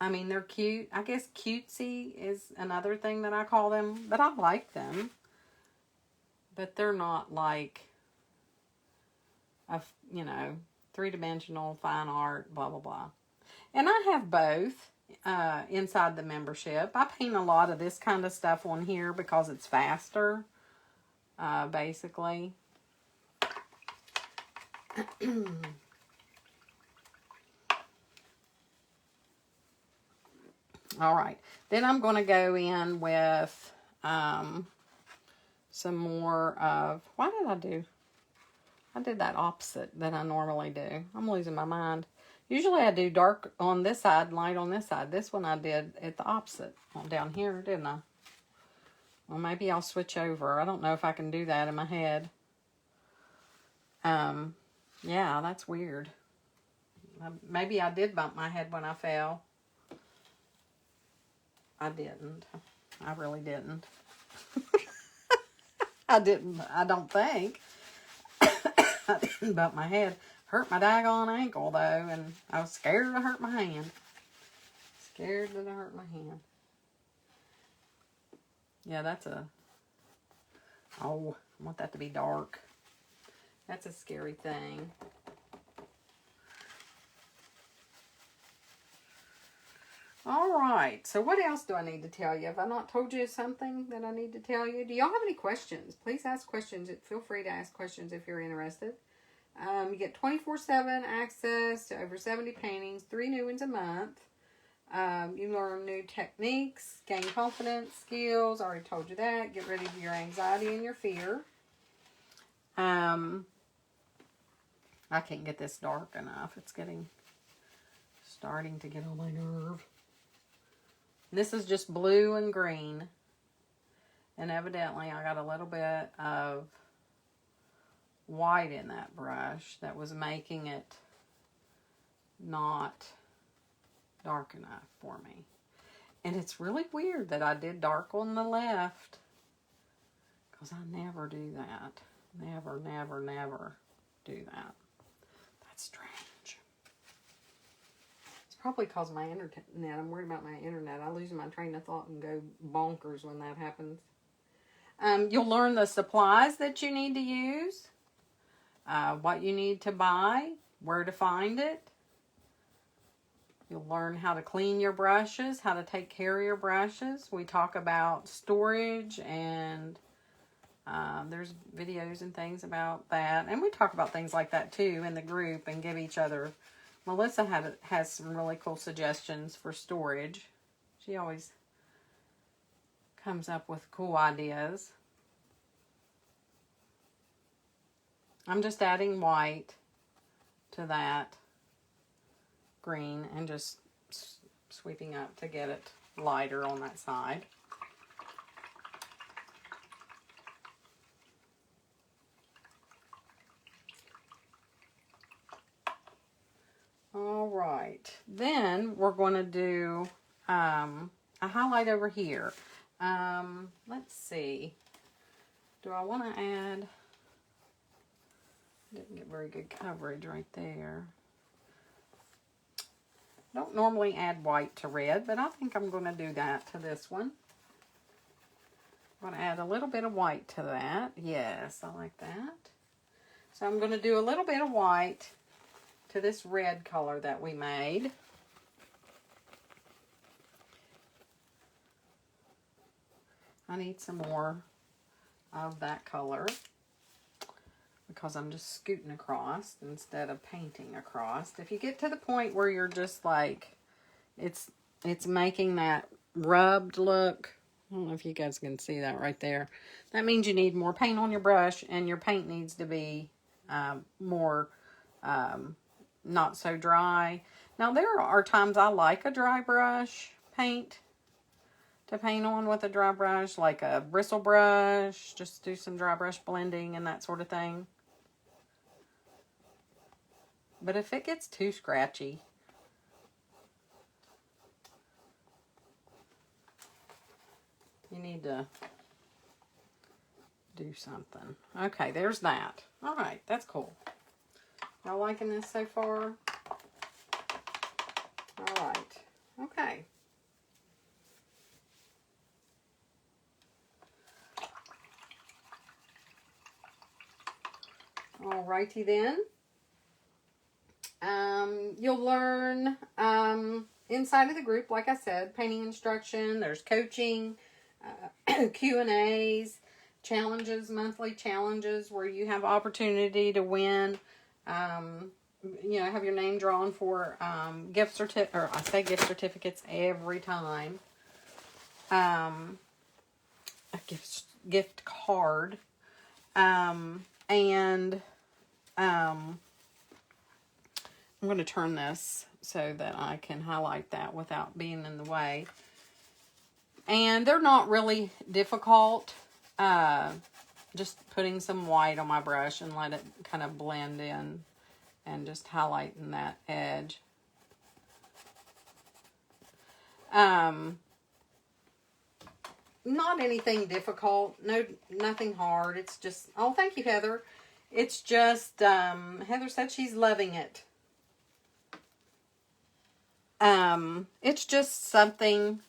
I mean, they're cute. I guess cutesy is another thing that I call them, but I like them. But they're not like, you know, three-dimensional fine art, blah, blah, blah. And I have both inside the membership. I paint a lot of this kind of stuff on here because it's faster, basically. All right. Then I'm going to go in with some more of, why did I do? I did that opposite that I normally do. I'm losing my mind. Usually I do dark on this side, light on this side. This one I did at the opposite down here, didn't I? Well, maybe I'll switch over. I don't know if I can do that in my head. Yeah, that's weird. Maybe I did bump my head when I fell. I didn't. I really didn't. I didn't. I don't think. I didn't bump my head. Hurt my daggone ankle, though, and I was scared to hurt my hand. Scared that I hurt my hand. Yeah, that's a... Oh, I want that to be dark. That's a scary thing. All right, so what else do I need to tell you? Have I not told you something that I need to tell you? Do y'all have any questions? Please ask questions. Feel free to ask questions if you're interested. You get 24/7 access to over 70 paintings, 3 new ones a month. You learn new techniques, gain confidence, skills. I already told you that. Get rid of your anxiety and your fear. I can't get this dark enough. It's starting to get on my nerve. This is just blue and green. And evidently I got a little bit of white in that brush that was making it not dark enough for me. And it's really weird that I did dark on the left, because I never do that. Never, never, never do that. That's strange. It's probably because of my internet. I'm worried about my internet. I lose my train of thought and go bonkers when that happens. You'll learn the supplies that you need to use, what you need to buy, where to find it. You'll learn how to clean your brushes, how to take care of your brushes. We talk about storage, and there's videos and things about that. And we talk about things like that too in the group and give each other. Melissa has some really cool suggestions for storage. She always comes up with cool ideas. I'm just adding white to that green and just sweeping up to get it lighter on that side. All right, then we're going to do a highlight over here. Let's see. Do I want to add... Didn't get very good coverage right there. Don't normally add white to red, but I think I'm going to do that to this one. I'm going to add a little bit of white to that. Yes, I like that. So I'm going to do a little bit of white to this red color that we made. I need some more of that color, because I'm just scooting across instead of painting across. If you get to the point where you're just like, it's making that rubbed look, I don't know if you guys can see that right there. That means you need more paint on your brush, and your paint needs to be more not so dry. Now, there are times I like a dry brush paint to paint on with a dry brush, like a bristle brush, just do some dry brush blending and that sort of thing. But if it gets too scratchy, you need to do something. Okay, there's that. All right, that's cool. Y'all liking this so far? All right. Okay. All righty then. You'll learn inside of the group, like I said, painting instruction. There's coaching, Q&As, challenges, monthly challenges where you have opportunity to win. You know, have your name drawn for gift certificates every time. A gift card. I'm going to turn this so that I can highlight that without being in the way. And they're not really difficult. Just putting some white on my brush and let it kind of blend in and just highlighting that edge. Not anything difficult. No, nothing hard. It's just, oh, thank you, Heather. It's just, Heather said she's loving it. It's just something,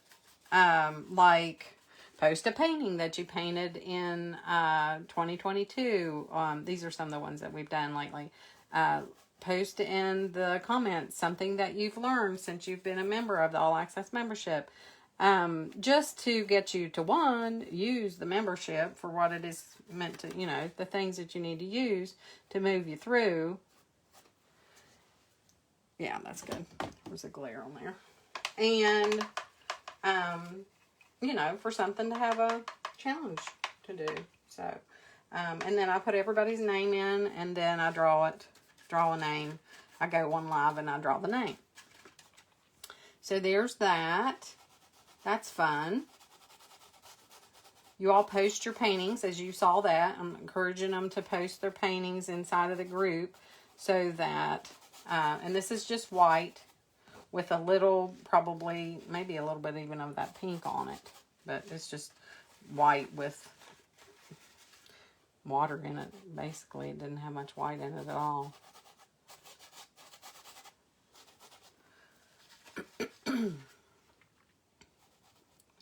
like post a painting that you painted in, 2022. These are some of the ones that we've done lately. Post in the comments something that you've learned since you've been a member of the All Access membership. Just to get you to, one, use the membership for what it is meant to, you know, the things that you need to use to move you through. Yeah, that's good. There's a glare on there. And, you know, for something to have a challenge to do. So, and then I put everybody's name in, and then I draw a name. I go one live and I draw the name. So there's that. That's fun. You all post your paintings, as you saw that. I'm encouraging them to post their paintings inside of the group so that, and this is just white with a little, probably, maybe a little bit even of that pink on it. But it's just white with water in it. Basically, it didn't have much white in it at all. Put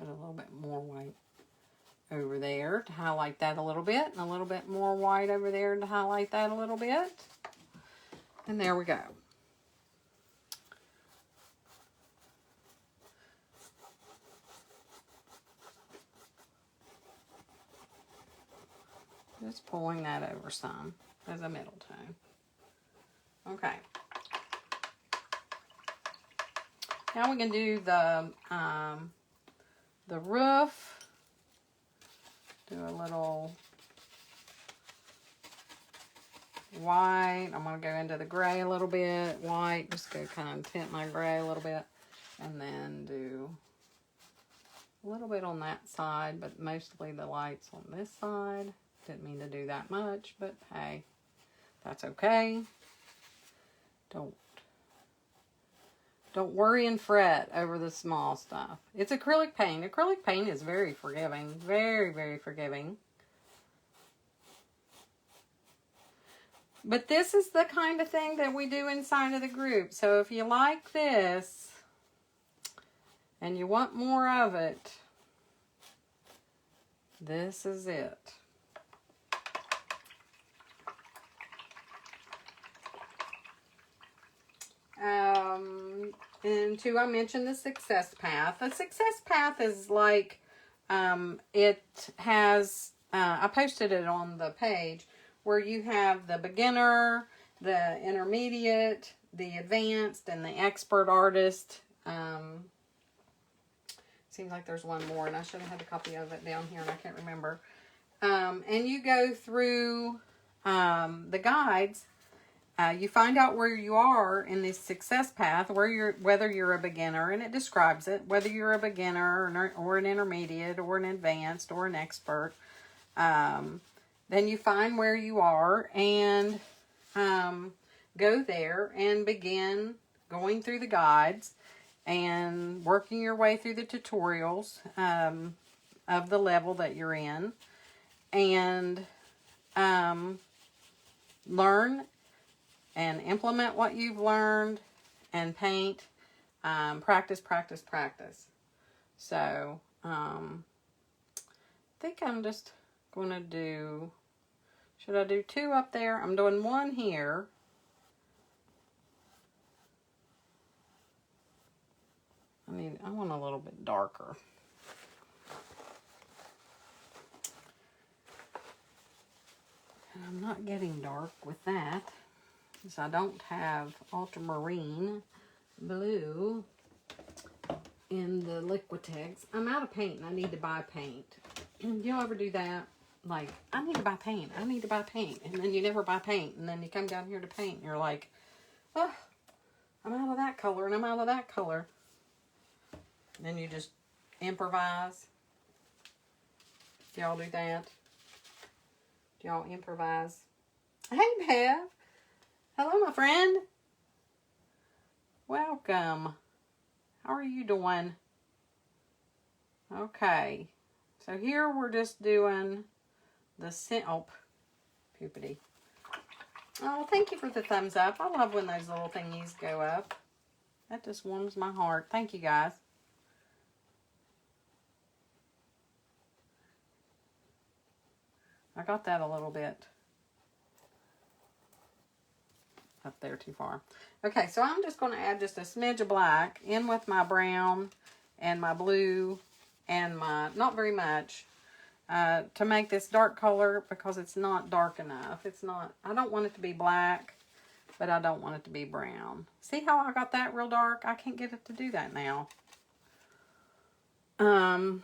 a little bit more white over there to highlight that a little bit. And a little bit more white over there to highlight that a little bit. And there we go. Just pulling that over some as a middle tone. Okay. Now we can do the roof. Do a little white. I'm going to go into the gray a little bit. White. Just go kind of tint my gray a little bit. And then do a little bit on that side, but mostly the lights on this side. Didn't mean to do that much, but hey, that's okay. Don't worry and fret over the small stuff. It's acrylic paint. Acrylic paint is very forgiving. Very, very forgiving. But this is the kind of thing that we do inside of the group. So if you like this and you want more of it, this is it. And two, I mentioned the success path. The success path is like, it has, I posted it on the page, where you have the beginner, the intermediate, the advanced, and the expert artist. Seems like there's one more, and I should have had a copy of it down here, and I can't remember. And you go through the guides. You find out where you are in this success path, whether you're a beginner, and it describes it, whether you're a beginner or an intermediate or an advanced or an expert. Then you find where you are and go there and begin going through the guides and working your way through the tutorials of the level that you're in, and learn and implement what you've learned and paint. Practice, practice, practice. So, I think I'm just going to do, should I do 2 up there? I'm doing 1 here. I want a little bit darker. And I'm not getting dark with that, because I don't have ultramarine blue in the Liquitex. I'm out of paint and I need to buy paint. Y'all ever do that? Like, I need to buy paint. I need to buy paint. And then you never buy paint. And then you come down here to paint and you're like, oh, I'm out of that color and I'm out of that color. And then you just improvise? Do y'all do that? Do y'all improvise? Hey, Bev. Hello, my friend. Welcome. How are you doing? Okay. So here we're just doing the poopity. Oh, thank you for the thumbs up. I love when those little thingies go up. That just warms my heart. Thank you, guys. I got that a little bit up there too far. Okay, so I'm just going to add just a smidge of black in with my brown and my blue and my, not very much, to make this dark color because it's not dark enough. It's not, I don't want it to be black, but I don't want it to be brown. See how I got that real dark? I can't get it to do that now. Because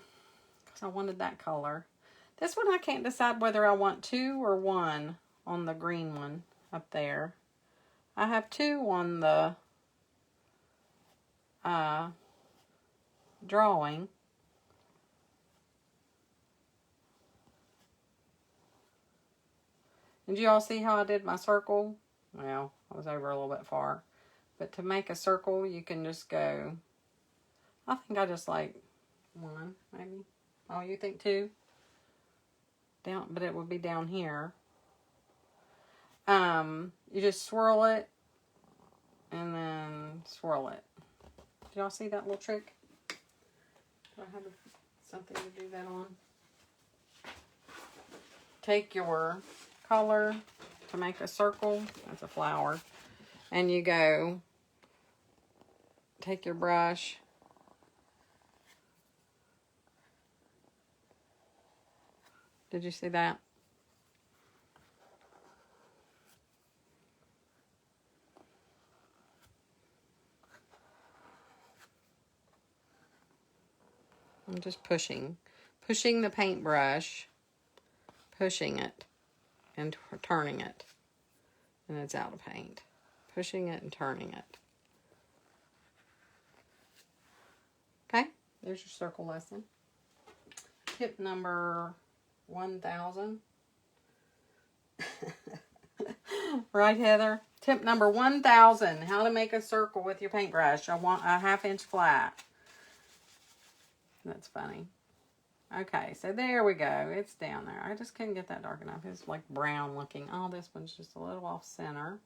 I wanted that color. This one I can't decide whether I want 2 or 1 on the green one up there. I have 2 on the drawing. Did you all see how I did my circle? Well, I was over a little bit far. But to make a circle, you can just go, I think I just like 1, maybe. Oh, you think 2? Down, but it would be down here. You just swirl it and then swirl it. Did y'all see that little trick? Do I have something to do that on? Take your color to make a circle. That's a flower. And you go, take your brush. Did you see that? I'm just pushing the paintbrush, pushing it and turning it, and it's out of paint. Pushing it and turning it. Okay, there's your circle lesson. Tip number 1000. Right, Heather? Tip number 1000, how to make a circle with your paintbrush. I want a 1/2 inch flat. That's funny. Okay, so there we go. It's down there. I just couldn't get that dark enough. It's like brown looking. Oh, this one's just a little off center.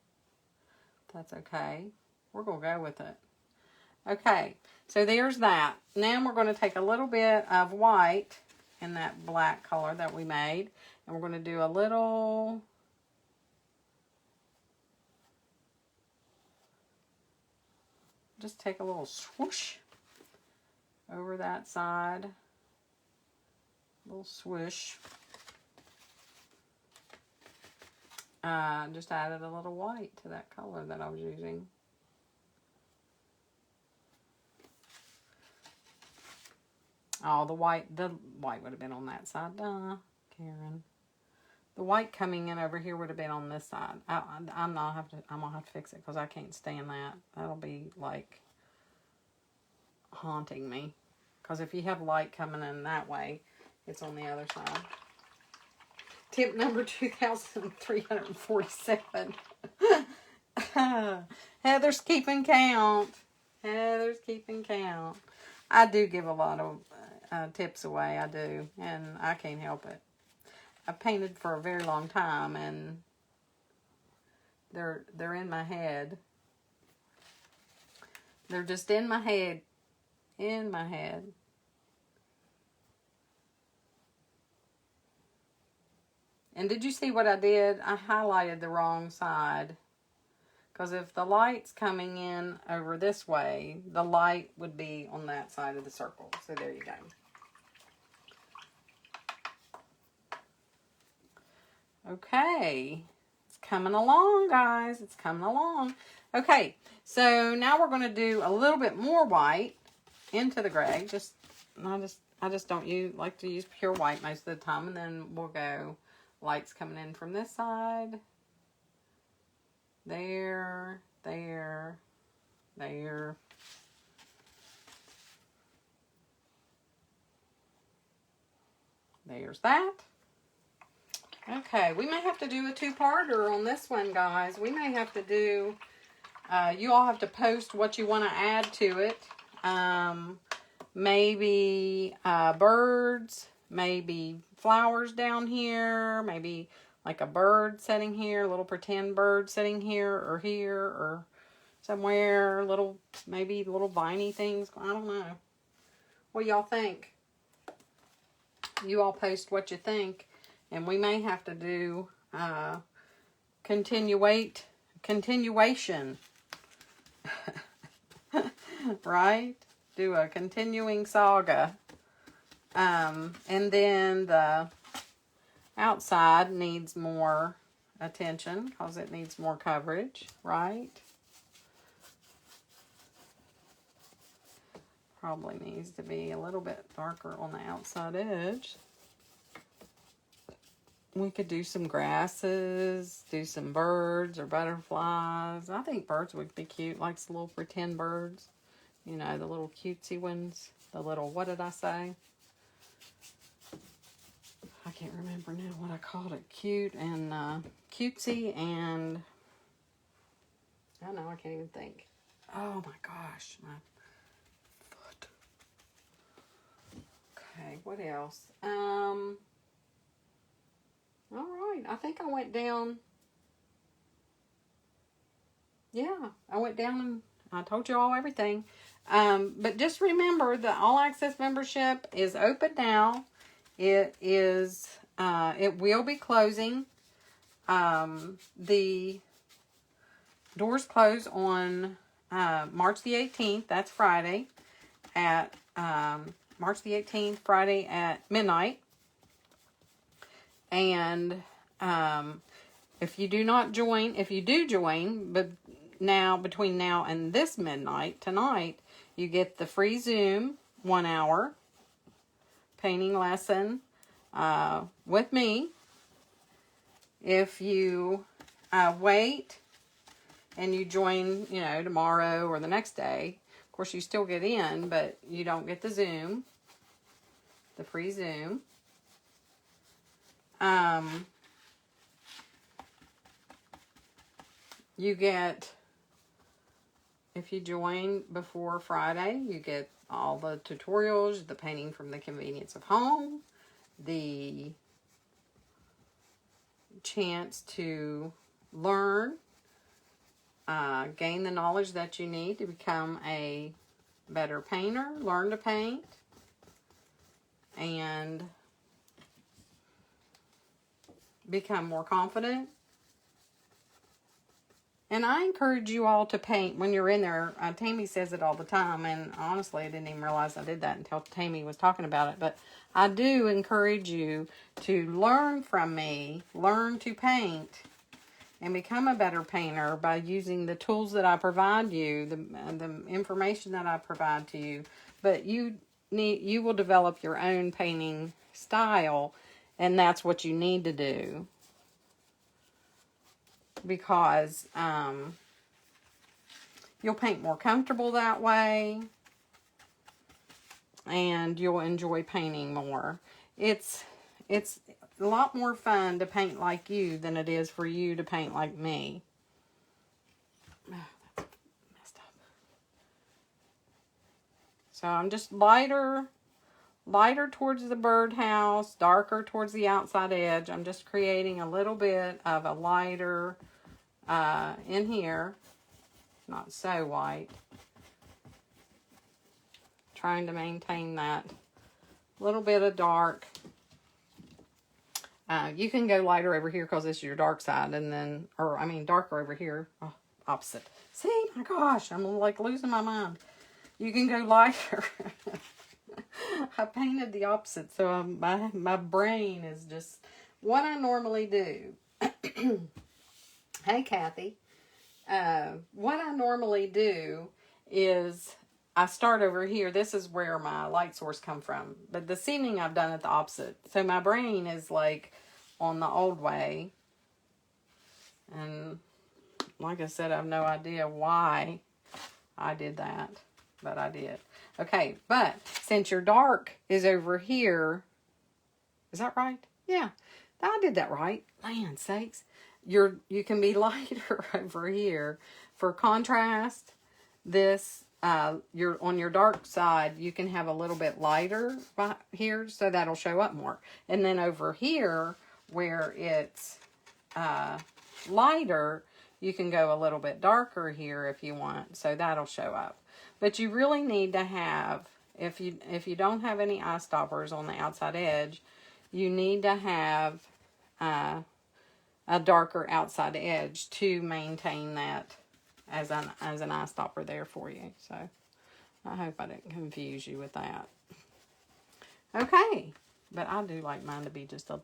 That's okay. We're going to go with it. Okay, so there's that. Now we're going to take a little bit of white in that black color that we made. And we're going to do a little... Just take a little swoosh over that side. A little swoosh. Just added a little white to that color that I was using. Oh, the white would have been on that side. Duh, Karen. The white coming in over here would have been on this side. I'm gonna have to fix it because I can't stand that. That'll be like haunting me. Because if you have light coming in that way, it's on the other side. Tip number 2347. Heather's keeping count. Heather's keeping count. I do give a lot of tips away. I do. And I can't help it. I've painted for a very long time. And they're in my head. They're just in my head. In my head. And did you see what I did? I highlighted the wrong side. Because if the light's coming in over this way, the light would be on that side of the circle. So there you go. Okay. It's coming along, guys. It's coming along. Okay. So now we're going to do a little bit more white into the gray. I just don't like to use pure white most of the time. And then we'll go... Light's coming in from this side. There, there, there. there's that. Okay, we may have to do a two-parter on this one, guys. We may have to do, you all have to post what you want to add to it. Maybe birds, maybe flowers down here, maybe like a bird sitting here, a little pretend bird sitting here or somewhere, maybe little viney things. I don't know. What y'all think? You all post what you think. And we may have to do continuation. Right? Do a continuing saga. And then the outside needs more attention because it needs more coverage, right? Probably needs to be a little bit darker on the outside edge. We could do some grasses, do some birds or butterflies. I think birds would be cute, like some little pretend birds. You know, the little cutesy ones. The little, what did I say? I can't remember now what I called it. Cute and cutesy and, I don't know, I can't even think. Oh my gosh, my foot. Okay, what else? All right, I think I went down. Yeah, I went down and I told you all everything. But just remember the All Access membership is open now. It will be closing. The doors close on March the 18th. That's Friday at March the 18th, Friday at midnight. And if you do join, but between now and this midnight, tonight, you get the free Zoom 1 hour painting lesson with me. If you wait and you join, tomorrow or the next day, of course you still get in, but you don't get the Zoom, the free Zoom. You get, if you join before Friday, you get all the tutorials, the painting from the convenience of home, the chance to learn, gain the knowledge that you need to become a better painter, learn to paint, and become more confident. And I encourage you all to paint when you're in there. Tammy says it all the time, and honestly, I didn't even realize I did that until Tammy was talking about it. But I do encourage you to learn from me, learn to paint, and become a better painter by using the tools that I provide you, the information that I provide to you. But you will develop your own painting style, and that's what you need to do. Because you'll paint more comfortable that way, and you'll enjoy painting more. It's a lot more fun to paint like you than it is for you to paint like me. Oh, that's messed up. So I'm just lighter towards the birdhouse, darker towards the outside edge. I'm just creating a little bit of a lighter in here, not so white. Trying to maintain that little bit of dark. You can go lighter over here because it's your dark side, and then, darker over here. Oh, opposite. See, my gosh, I'm like losing my mind. You can go lighter. I painted the opposite, so my brain is just what I normally do. Hey, Kathy. What I normally do is I start over here. This is where my light source come from. But this evening I've done it the opposite. So my brain is like on the old way. And like I said, I have no idea why I did that. But I did. Okay, but since your dark is over here, Is that right? Yeah, I did that right. Land sakes. You can be lighter over here. For contrast, this, you're on your dark side, you can have a little bit lighter here, so that'll show up more. And then over here, where it's lighter, you can go a little bit darker here if you want, so that'll show up. But you really need to have, if you don't have any eye stoppers on the outside edge, you need to have a darker outside edge to maintain that as an eye stopper there for you. So I hope I didn't confuse you with that. Okay, but I do like mine to be just a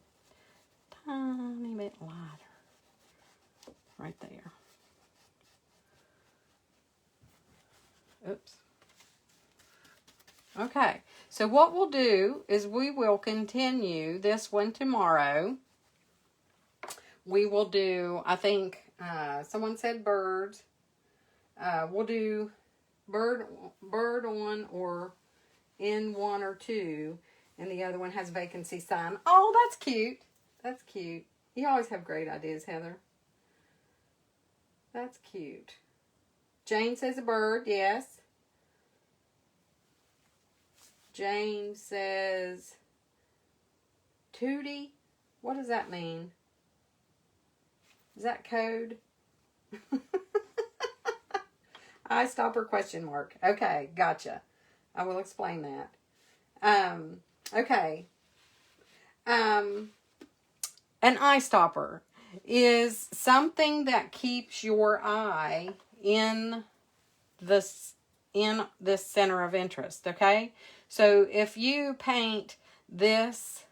tiny bit lighter right there. Oops. Okay, so what we'll do is we will continue this one tomorrow. We will do, I think, someone said birds. We'll do bird on or in 1 or 2, and the other one has vacancy sign. Oh, that's cute. That's cute. You always have great ideas, Heather. That's cute. Jane says a bird, yes. Jane says Tootie. What does that mean? Is that code? Eye stopper question mark. Okay, gotcha. I will explain that. Okay. An eye stopper is something that keeps your eye in this center of interest, okay? So if you paint this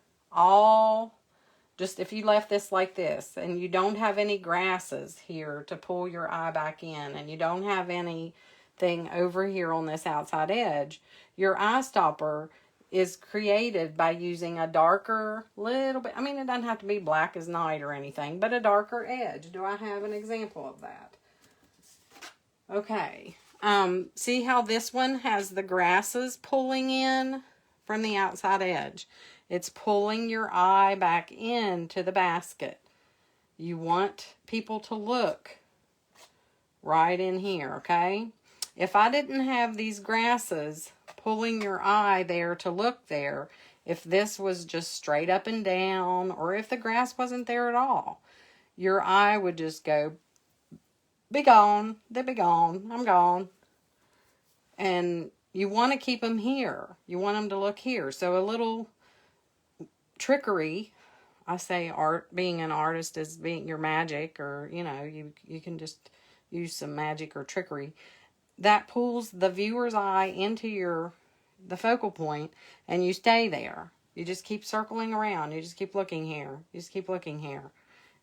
just if you left this like this and you don't have any grasses here to pull your eye back in and you don't have anything over here on this outside edge, your eye stopper is created by using a darker little bit, I mean, it doesn't have to be black as night or anything, but a darker edge. Do I have an example of that? Okay. See how this one has the grasses pulling in from the outside edge? It's pulling your eye back into the basket. You want people to look right in here, okay? If I didn't have these grasses pulling your eye there to look there, if this was just straight up and down, or if the grass wasn't there at all, your eye would just go, be gone, they be gone, I'm gone. And you want to keep them here. You want them to look here. So a little trickery, I say being an artist is being your magic, or, you know, you can just use some magic or trickery. That pulls the viewer's eye into the focal point, and you stay there. You just keep circling around. You just keep looking here. You just keep looking here.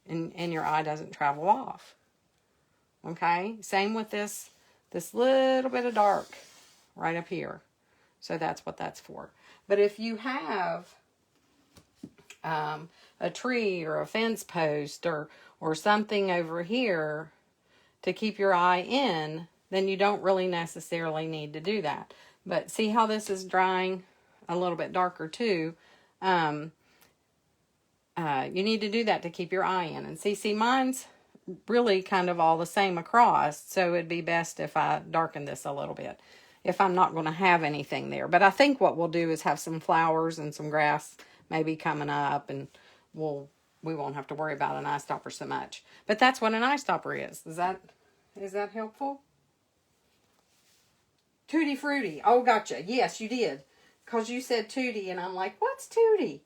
And your eye doesn't travel off. Okay? Same with this little bit of dark right up here. So that's what that's for. But if you have a tree or a fence post or something over here to keep your eye in, then you don't really necessarily need to do that. But see how this is drying a little bit darker too? You need to do that to keep your eye in. And see, mine's really kind of all the same across, so it'd be best if I darken this a little bit if I'm not going to have anything there. But I think what we'll do is have some flowers and some grass maybe coming up, and we won't have to worry about an eye stopper so much. But that's what an eye stopper is. Is that helpful? Tutti Frutti. Oh, gotcha. Yes, you did. Because you said Tootie, and I'm like, what's Tootie?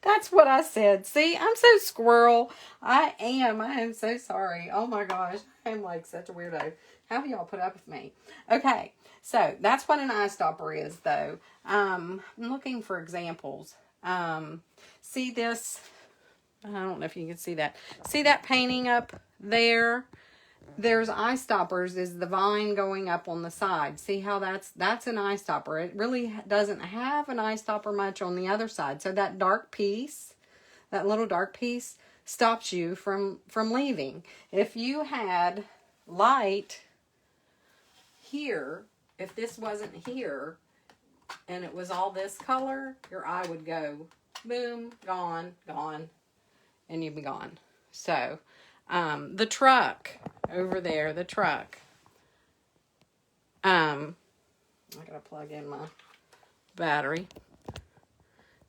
That's what I said. See, I'm so squirrel. I am so sorry. Oh my gosh. I am like such a weirdo. How do y'all put up with me? Okay. So that's what an eye stopper is, though. I'm looking for examples. See this? I don't know if you can see that. See that painting up there? There's eye stoppers, is the vine going up on the side. See how that's an eye stopper. It really doesn't have an eye stopper much on the other side. So that dark piece, that little dark piece, stops you from leaving. If you had light here, if this wasn't here, and it was all this color, your eye would go, boom, gone, gone, and you'd be gone. So, the truck over there, the truck, I gotta plug in my battery,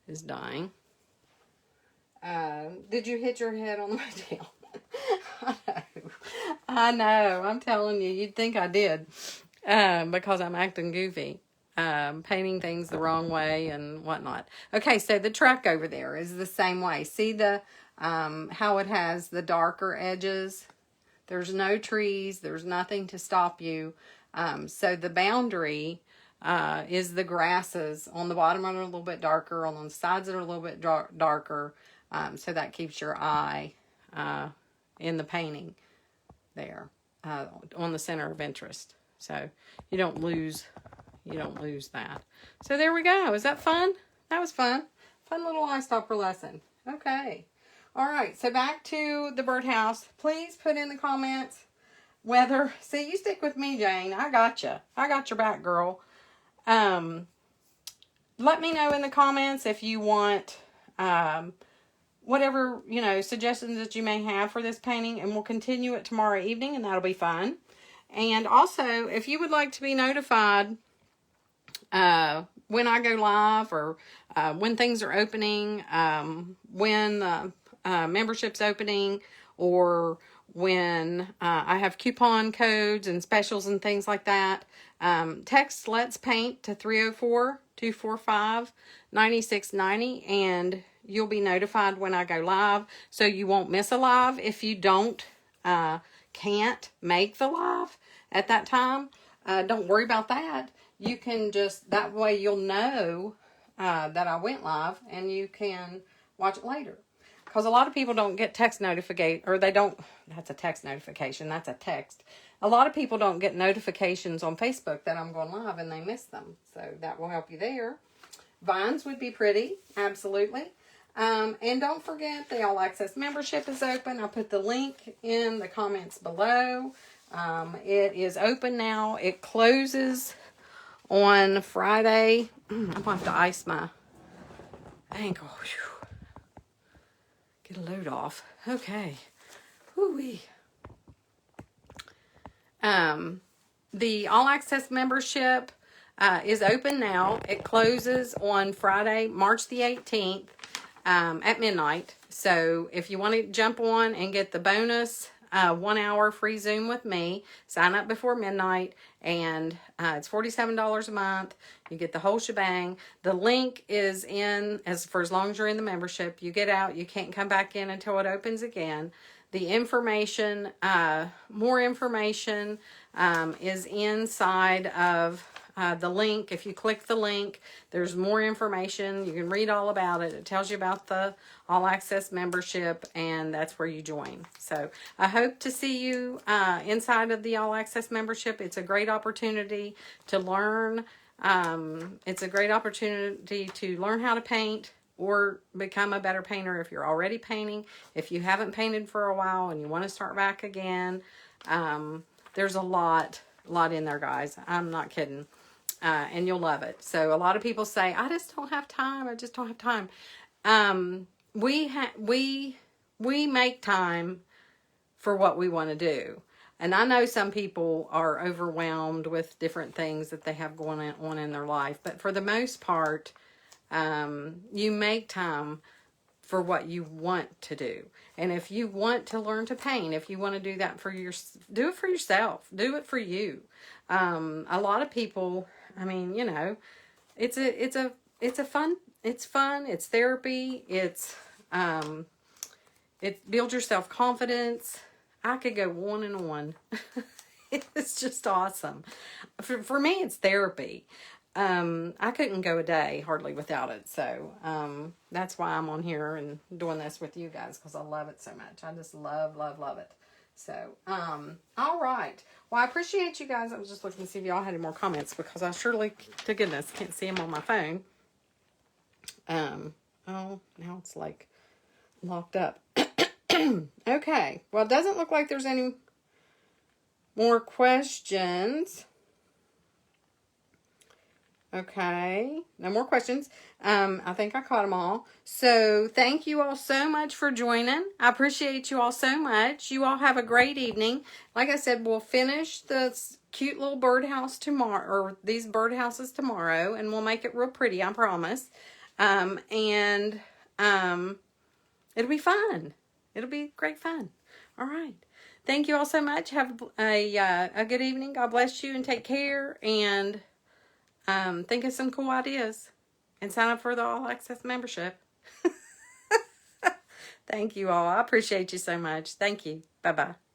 is dying. Did you hit your head on the way down? I know, I'm telling you, you'd think I did, because I'm acting goofy, painting things the wrong way and whatnot. Okay, so the truck over there is the same way. See the, how it has the darker edges? There's no trees, there's nothing to stop you. So the boundary is the grasses. On the bottom are a little bit darker, on the sides are a little bit darker. So that keeps your eye in the painting there, on the center of interest. So you don't lose that. So there we go. Is that fun? That was fun. Fun little eye stopper lesson. Okay. All right. So back to the birdhouse. Please put in the comments whether, see, you stick with me, Jane. I got you. I got your back, girl. Let me know in the comments if you want, whatever, suggestions that you may have for this painting, and we'll continue it tomorrow evening, and that'll be fun. And also, if you would like to be notified when I go live, or when things are opening, when the membership's opening, or when I have coupon codes and specials and things like that, text Let's Paint to 304-245-9690, and you'll be notified when I go live, so you won't miss a live. If you can't make the live at that time, don't worry about that. You can just, that way you'll know that I went live, and you can watch it later. Because a lot of people don't get text notification, or they don't, that's a text notification, that's a text. A lot of people don't get notifications on Facebook that I'm going live, and they miss them. So that will help you there. Vines would be pretty, absolutely. And don't forget, the All Access membership is open. I'll put the link in the comments below. It is open now. It closes on Friday. I'm going to have to ice my ankle. Whew. Get a load off. Okay. Whoo-wee. The All Access membership is open now. It closes on Friday, March the 18th. At midnight. So if you want to jump on and get the bonus 1 hour free Zoom with me, sign up before midnight, and it's $47 a month. You get the whole shebang. The link is in for as long as you're in the membership. You get out, you can't come back in until it opens again. The information, more information is inside of the link. If you click the link, there's more information. You can read all about it. It tells you about the All Access membership, and that's where you join. So I hope to see you inside of the All Access membership. It's a great opportunity to learn. It's a great opportunity to learn how to paint or become a better painter if you're already painting. If you haven't painted for a while and you want to start back again, there's a lot in there, guys. I'm not kidding. And you'll love it. So a lot of people say, I just don't have time. I just don't have time. We make time for what we want to do. And I know some people are overwhelmed with different things that they have going on in their life. But for the most part, you make time for what you want to do. And if you want to learn to paint, if you want to do that do it for yourself. Do it for you. A lot of people, I mean, it's fun, it's therapy, it builds your self-confidence. I could go on and on. It's just awesome. For me, it's therapy. I couldn't go a day hardly without it. So, that's why I'm on here and doing this with you guys, because I love it so much. I just love it. So, all right. Well, I appreciate you guys. I was just looking to see if y'all had any more comments, because I surely, to goodness, can't see them on my phone. Oh, now it's like locked up. Okay. Well, it doesn't look like there's any more questions. Okay, no more questions. I think I caught them all. So thank you all so much for joining. I appreciate you all so much. You all have a great evening. Like I said, we'll finish this cute little birdhouse tomorrow, or these birdhouses tomorrow, and we'll make it real pretty, I promise. And it'll be fun. It'll be great fun. All right. Thank you all so much. Have a good evening. God bless you and take care. And think of some cool ideas and sign up for the All Access membership. Thank you all. I appreciate you so much. Thank you. Bye-bye.